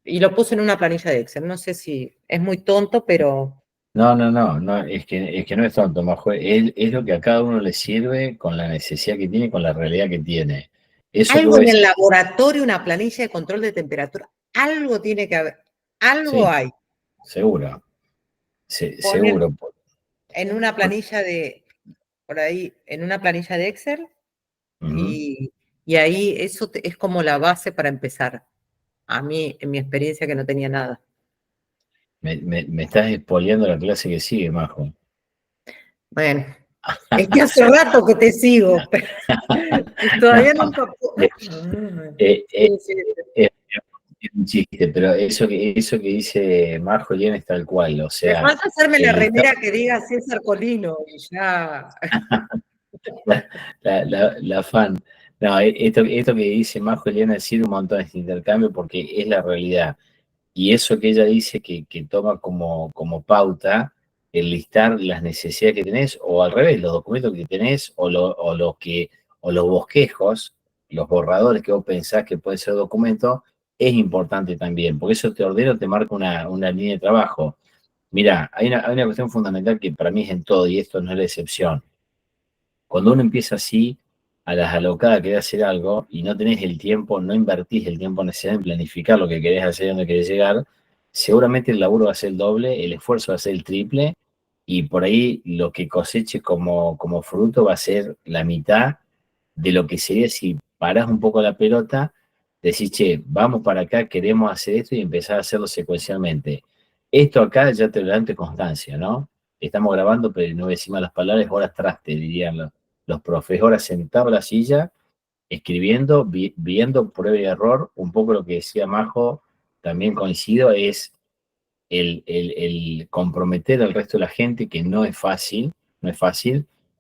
Y lo puse en una planilla de Excel. No sé si es muy tonto, pero... No, es que no es tonto, Majo. Es lo que a cada uno le sirve con la necesidad que tiene, con la realidad que tiene. Eso algo en el laboratorio, una planilla de control de temperatura, algo tiene que haber, algo sí, hay. Seguro, seguro. En una planilla por ahí, en una planilla de Excel, y ahí eso es como la base para empezar. A mí, en mi experiencia, que no tenía nada. Me estás expoliando la clase que sigue, Majo. Bueno, es que hace rato que te sigo, pero todavía nunca... Es un chiste, pero eso que dice Majo Eliana es tal cual, o sea... Me falta hacerme la remera que diga César Colino y ya... la fan. No, esto que dice Majo Eliana sirve un montón este intercambio porque es la realidad. Y eso que ella dice que toma como pauta el listar las necesidades que tenés, o al revés, los documentos que tenés, o los bosquejos, los borradores que vos pensás que pueden ser documentos, es importante también, porque eso te ordena, te marca una línea de trabajo. Mira, hay una cuestión fundamental que para mí es en todo, y esto no es la excepción. Cuando uno empieza así, a las alocadas, querés hacer algo y no tenés el tiempo, no invertís el tiempo necesario en planificar lo que querés hacer y dónde querés llegar, seguramente el laburo va a ser el doble, el esfuerzo va a ser el triple, y por ahí lo que coseche como fruto va a ser la mitad de lo que sería si parás un poco la pelota, decís, che, vamos para acá, queremos hacer esto, y empezar a hacerlo secuencialmente. Esto acá ya te lo dan de constancia, ¿no? Estamos grabando, pero no decimos las palabras, horas traste, dirían los profes, horas sentados en la silla, escribiendo, viendo prueba y error. Un poco lo que decía Majo, también coincido, es el comprometer al resto de la gente, que no es fácil,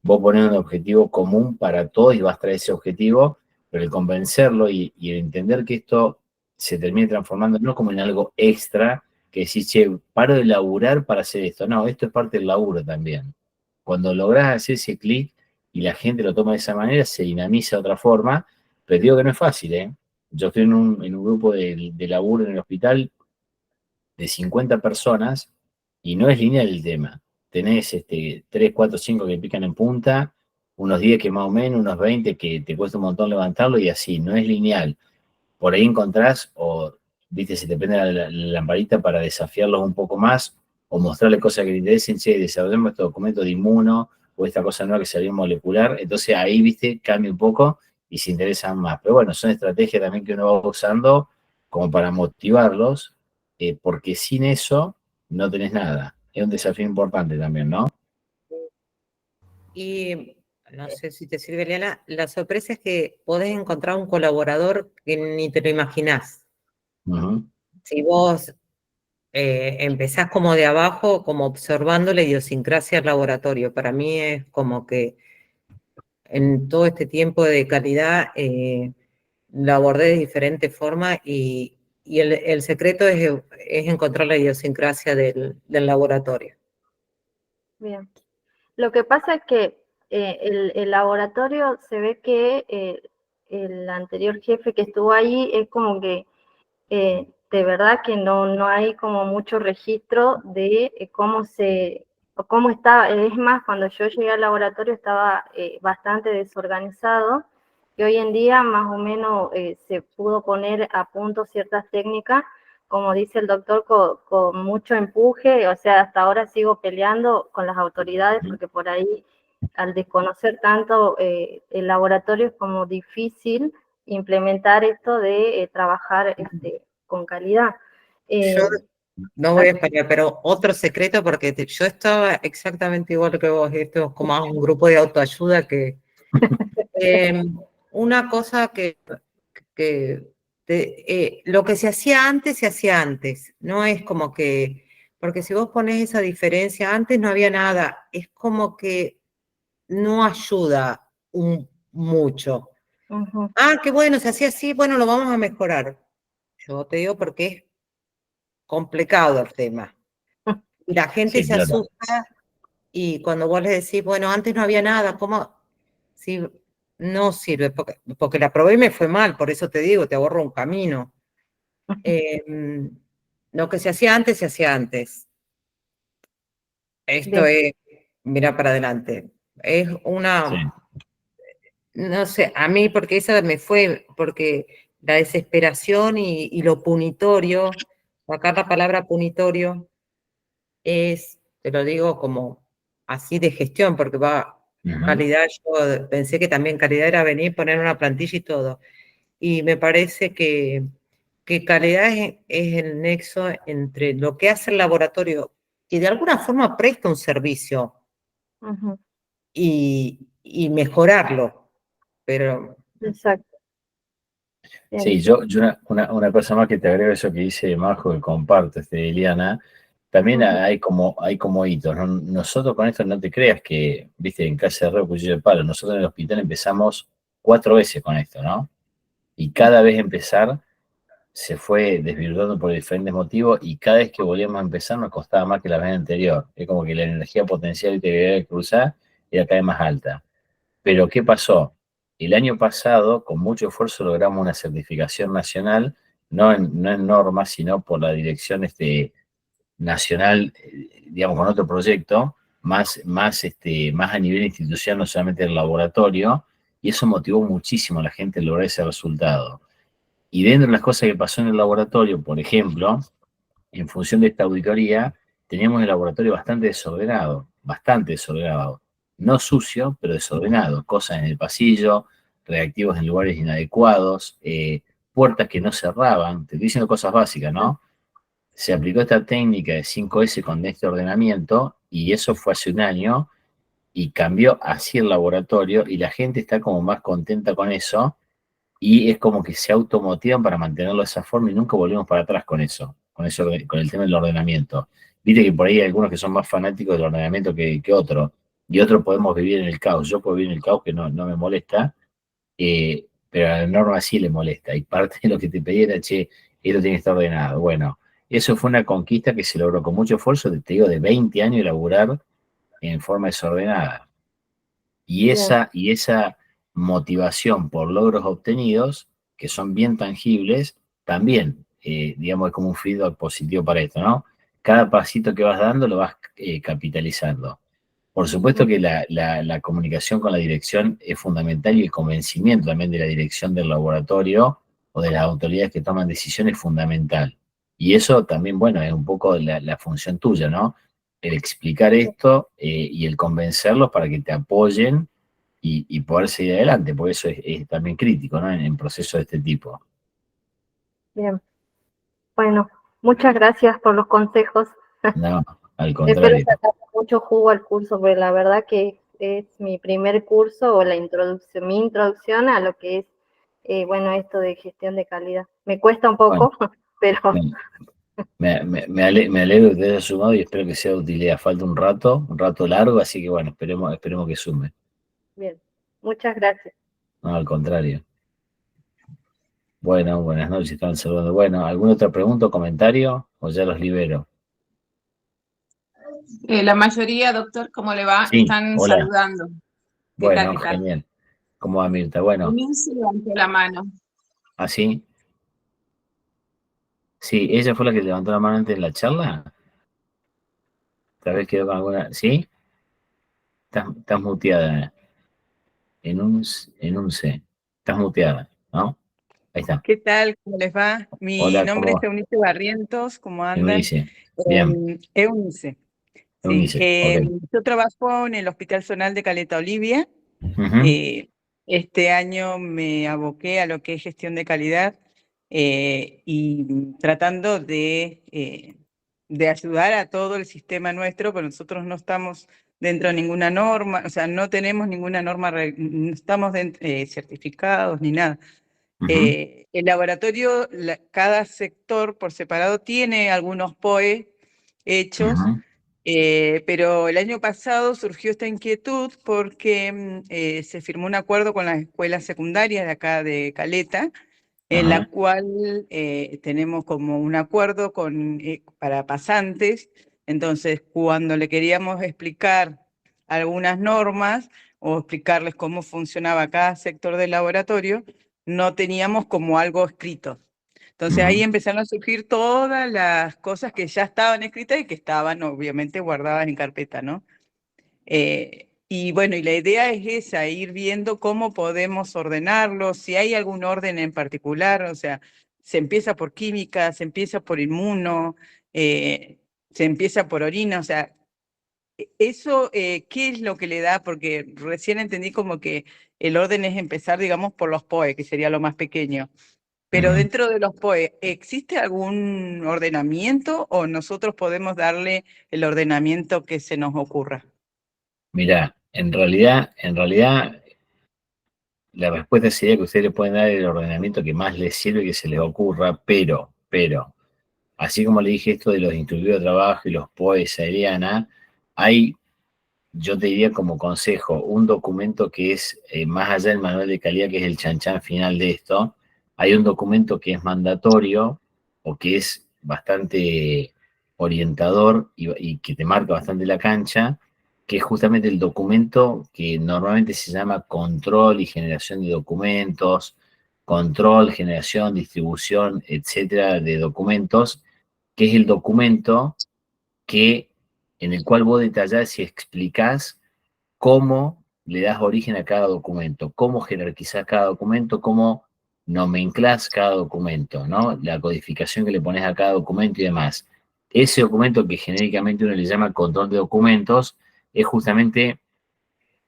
vos pones un objetivo común para todos y vas a traer ese objetivo, pero el convencerlo y el entender que esto se termine transformando no como en algo extra, que decís, che, paro de laburar para hacer esto. No, esto es parte del laburo también. Cuando lográs hacer ese clic y la gente lo toma de esa manera, se dinamiza de otra forma, pero digo que no es fácil, ¿eh? Yo estoy en un grupo de laburo en el hospital de 50 personas y no es lineal el tema. Tenés 3, 4, 5 que pican en punta, unos 10 que más o menos, unos 20 que te cuesta un montón levantarlo y así, no es lineal. Por ahí encontrás, o viste, se te prende la lamparita para desafiarlos un poco más, o mostrarles cosas que te interesen, che, desarrollemos este documento de inmuno, o esta cosa nueva que salió molecular, entonces ahí, viste, cambia un poco y se interesan más. Pero bueno, son estrategias también que uno va usando como para motivarlos, porque sin eso no tenés nada. Es un desafío importante también, ¿no? Y no sé si te sirve, Eliana, la sorpresa es que podés encontrar un colaborador que ni te lo imaginás. Si vos empezás como de abajo, como observando la idiosincrasia del laboratorio. Para mí es como que en todo este tiempo de calidad lo abordé de diferentes formas y el secreto es encontrar la idiosincrasia del laboratorio. Bien. Lo que pasa es que el laboratorio se ve que el anterior jefe que estuvo ahí es como que de verdad que no hay como mucho registro de cómo estaba. Es más, cuando yo llegué al laboratorio estaba bastante desorganizado y hoy en día más o menos se pudo poner a punto ciertas técnicas, como dice el doctor, con mucho empuje. O sea, hasta ahora sigo peleando con las autoridades porque por ahí, al desconocer tanto el laboratorio, es como difícil implementar esto de trabajar con calidad. Yo no voy a español, pero otro secreto, porque yo estaba exactamente igual que vos, esto es como un grupo de autoayuda que... una cosa lo que se hacía antes, no es como que... Porque si vos pones esa diferencia, antes no había nada, es como que no ayuda mucho. Ah, qué bueno, se hacía así, bueno, lo vamos a mejorar. Yo te digo porque es complicado el tema. Y la gente se asusta y cuando vos le decís, bueno, antes no había nada, ¿cómo? Sí, no sirve, porque la probé y me fue mal, por eso te digo, te ahorro un camino. Lo que se hacía antes. Esto es, mira para adelante. Es una, no sé, a mí porque esa me fue, porque la desesperación y lo punitorio, sacar la palabra punitorio, es, te lo digo como así de gestión, porque va, calidad, yo pensé que también calidad era venir, poner una plantilla y todo. Y me parece que calidad es el nexo entre lo que hace el laboratorio, que de alguna forma presta un servicio, y mejorarlo, pero... Exacto. Sí, yo una cosa más que te agrego, eso que dice Majo, que comparto, Eliana, también hay como hitos, ¿no? Nosotros con esto no te creas que, viste, en casa de herrero, cuchillo de palo, nosotros en el hospital empezamos 4 veces con esto, ¿no? Y cada vez empezar se fue desvirtuando por diferentes motivos y cada vez que volvíamos a empezar nos costaba más que la vez anterior. Es como que la energía potencial que debía cruzar era cada vez más alta. Pero ¿qué pasó? El año pasado, con mucho esfuerzo, logramos una certificación nacional, no en normas, sino por la dirección nacional, digamos, con otro proyecto, más a nivel institucional, no solamente del laboratorio, y eso motivó muchísimo a la gente a lograr ese resultado. Y dentro de las cosas que pasó en el laboratorio, por ejemplo, en función de esta auditoría, teníamos el laboratorio bastante desordenado. No sucio, pero desordenado. Cosas en el pasillo, reactivos en lugares inadecuados, puertas que no cerraban. Te estoy diciendo cosas básicas, ¿no? Se aplicó esta técnica de 5S con este ordenamiento y eso fue hace un año y cambió así el laboratorio y la gente está como más contenta con eso y es como que se automotivan para mantenerlo de esa forma y nunca volvemos para atrás con eso. con el tema del ordenamiento. Viste que por ahí hay algunos que son más fanáticos del ordenamiento que otros, y otros podemos vivir en el caos. Yo puedo vivir en el caos, que no me molesta, pero a la norma sí le molesta. Y parte de lo que te pedí era, che, esto tiene que estar ordenado. Bueno, eso fue una conquista que se logró con mucho esfuerzo, te digo, de 20 años de laburar en forma desordenada. Y esa motivación por logros obtenidos, que son bien tangibles, también, digamos, es como un feedback positivo para esto, ¿no? Cada pasito que vas dando lo vas capitalizando. Por supuesto que la comunicación con la dirección es fundamental, y el convencimiento también de la dirección del laboratorio o de las autoridades que toman decisiones es fundamental. Y eso también, bueno, es un poco la función tuya, ¿no? El explicar esto y el convencerlos para que te apoyen y poder seguir adelante, porque eso es también crítico, ¿no? En procesos de este tipo. Bien. Bueno, muchas gracias por los consejos. No, al Espero contrario. sacar mucho jugo al curso, porque la verdad que es mi primer curso, o mi introducción a lo que es, bueno, esto de gestión de calidad. Me cuesta un poco, Bueno, pero... me alegro que te hayas sumado y espero que sea de utilidad. Falta un rato largo, así que bueno, esperemos que sume. Bien, muchas gracias. No, al contrario. Bueno, buenas noches, estaban saludando. Bueno, ¿alguna otra pregunta o comentario? ¿O ya los libero? La mayoría, doctor, ¿cómo le va? Sí, Están hola. saludando. Bueno, ¿Qué tal? genial. ¿Cómo va, Mirta? Bueno. Inés levantó la mano. ¿Ah, sí? Sí, ¿ella fue la que levantó la mano antes de la charla? Tal vez quedó con alguna... ¿Sí? Estás muteada. En un C. Estás muteada, ¿no? Ahí está. ¿Qué tal? ¿Cómo les va? Mi Hola, nombre ¿cómo es va? Eunice Barrientos, ¿cómo andan? Eunice. Bien. Eunice. Sí, Eunice, ok. yo trabajo en el Hospital Zonal de Caleta Olivia. Ujú. Este año me aboqué a lo que es gestión de calidad y tratando de ayudar a todo el sistema nuestro, pero nosotros no estamos dentro de ninguna norma, o sea, no tenemos ninguna norma, no estamos certificados ni nada. Ujú. El laboratorio, cada sector por separado tiene algunos POE hechos, Ujú. pero el año pasado surgió esta inquietud porque se firmó un acuerdo con las escuelas secundarias de acá de Caleta, en la Ajá. cual tenemos como un acuerdo para pasantes. Entonces, cuando le queríamos explicar algunas normas o explicarles cómo funcionaba cada sector del laboratorio, no teníamos como algo escrito. Entonces ahí Ujú. empezaron a surgir todas las cosas que ya estaban escritas y que estaban obviamente guardadas en carpeta, ¿no? Y bueno, y la idea es esa, ir viendo cómo podemos ordenarlo, si hay algún orden en particular, o sea, se empieza por química, se empieza por inmuno, se empieza por orina, o sea, eso, ¿qué es lo que le da? Porque recién entendí como que el orden es empezar, digamos, por los POE, que sería lo más pequeño. Pero Ujú. dentro de los POE, ¿existe algún ordenamiento o nosotros podemos darle el ordenamiento que se nos ocurra? Mirá, en realidad, la respuesta sería que ustedes le pueden dar el ordenamiento que más les sirve, que se les ocurra, pero, así como le dije esto de los instructivos de trabajo y los POEs a Eliana, hay, yo te diría como consejo, un documento que es más allá del manual de calidad, que es el chanchán final de esto. Hay un documento que es mandatorio o que es bastante orientador y que te marca bastante la cancha, que es justamente el documento que normalmente se llama control y generación de documentos, control, generación, distribución, etcétera, de documentos, que es el documento en el cual vos detallás y explicás cómo le das origen a cada documento, cómo jerarquizás cada documento, cómo nomenclás cada documento, ¿no? La codificación que le pones a cada documento y demás. Ese documento que genéricamente uno le llama control de documentos es justamente,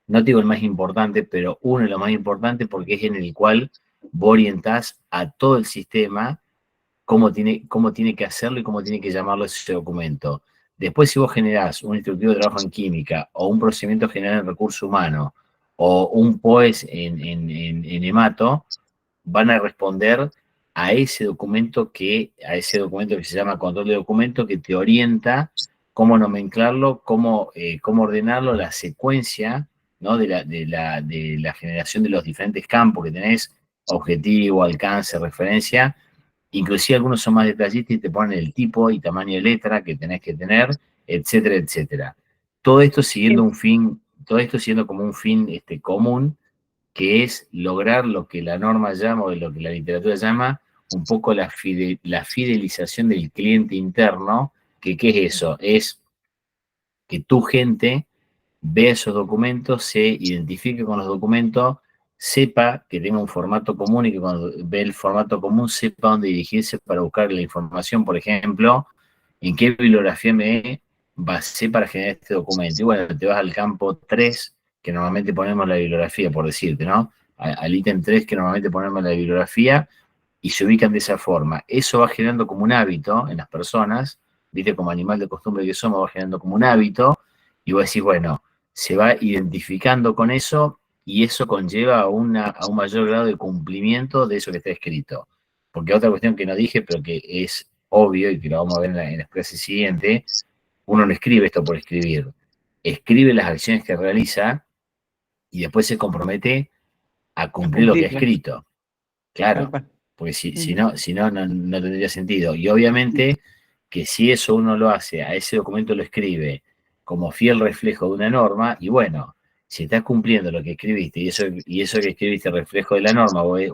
no digo el más importante, pero uno de los más importantes, porque es en el cual vos orientás a todo el sistema cómo tiene que hacerlo y cómo tiene que llamarlo ese documento. Después, si vos generás un instructivo de trabajo en química o un procedimiento general en recurso humano o un POES en hemato, van a responder a ese documento que se llama control de documento, que te orienta cómo nomenclarlo, cómo ordenarlo, la secuencia, ¿no? de la generación de los diferentes campos que tenés, objetivo, alcance, referencia. Inclusive algunos son más detallistas y te ponen el tipo y tamaño de letra que tenés que tener, etcétera, etcétera. Todo esto siguiendo un fin, todo esto siendo como un fin común, que es lograr lo que la norma llama, o lo que la literatura llama, un poco la fidelización del cliente interno, que ¿qué es eso? Es que tu gente vea esos documentos, se identifique con los documentos, sepa que tenga un formato común y que cuando ve el formato común sepa dónde dirigirse para buscar la información. Por ejemplo, en qué bibliografía me basé para generar este documento. Y bueno, te vas al campo 3, que normalmente ponemos la bibliografía, por decirte, ¿no? Al ítem 3, que normalmente ponemos la bibliografía, y se ubican de esa forma. Eso va generando como un hábito en las personas, viste, como animal de costumbre que somos, va generando como un hábito, y vos decís, bueno, se va identificando con eso, y eso conlleva a un mayor grado de cumplimiento de eso que está escrito. Porque otra cuestión que no dije, pero que es obvio, y que lo vamos a ver en la clase siguiente, uno no escribe esto por escribir. Escribe las acciones que realiza, y después se compromete a cumplir lo que ha escrito. Claro, porque si no tendría sentido. Y obviamente que si eso uno lo hace, a ese documento lo escribe como fiel reflejo de una norma, y bueno, si estás cumpliendo lo que escribiste, y eso que escribiste reflejo de la norma, o es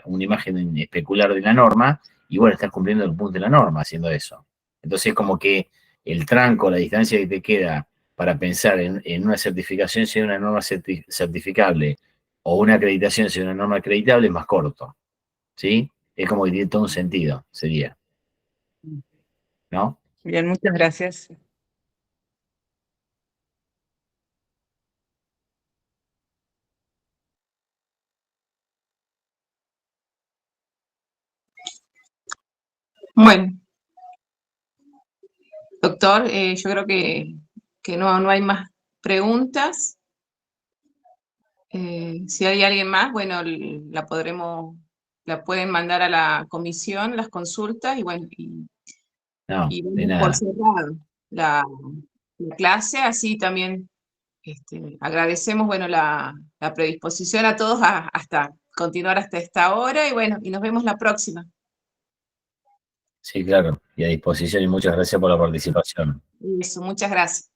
una imagen especular de la norma, y bueno, estás cumpliendo el punto de la norma haciendo eso. Entonces, como que el tranco, la distancia que te queda para pensar en una certificación si es una norma certificable, o una acreditación si es una norma acreditable, es más corto. ¿Sí? Es como que tiene todo un sentido, sería. ¿No? Bien, muchas gracias. Bueno, doctor, yo creo que no hay más preguntas. Si hay alguien más, bueno, la pueden mandar a la comisión, las consultas, y bueno, No, y de vamos por nada. cerrado la clase, así también agradecemos, bueno, la predisposición a todos hasta continuar hasta esta hora, y bueno, y nos vemos la próxima. Sí, claro, y a disposición, y muchas gracias por la participación. Eso, muchas gracias.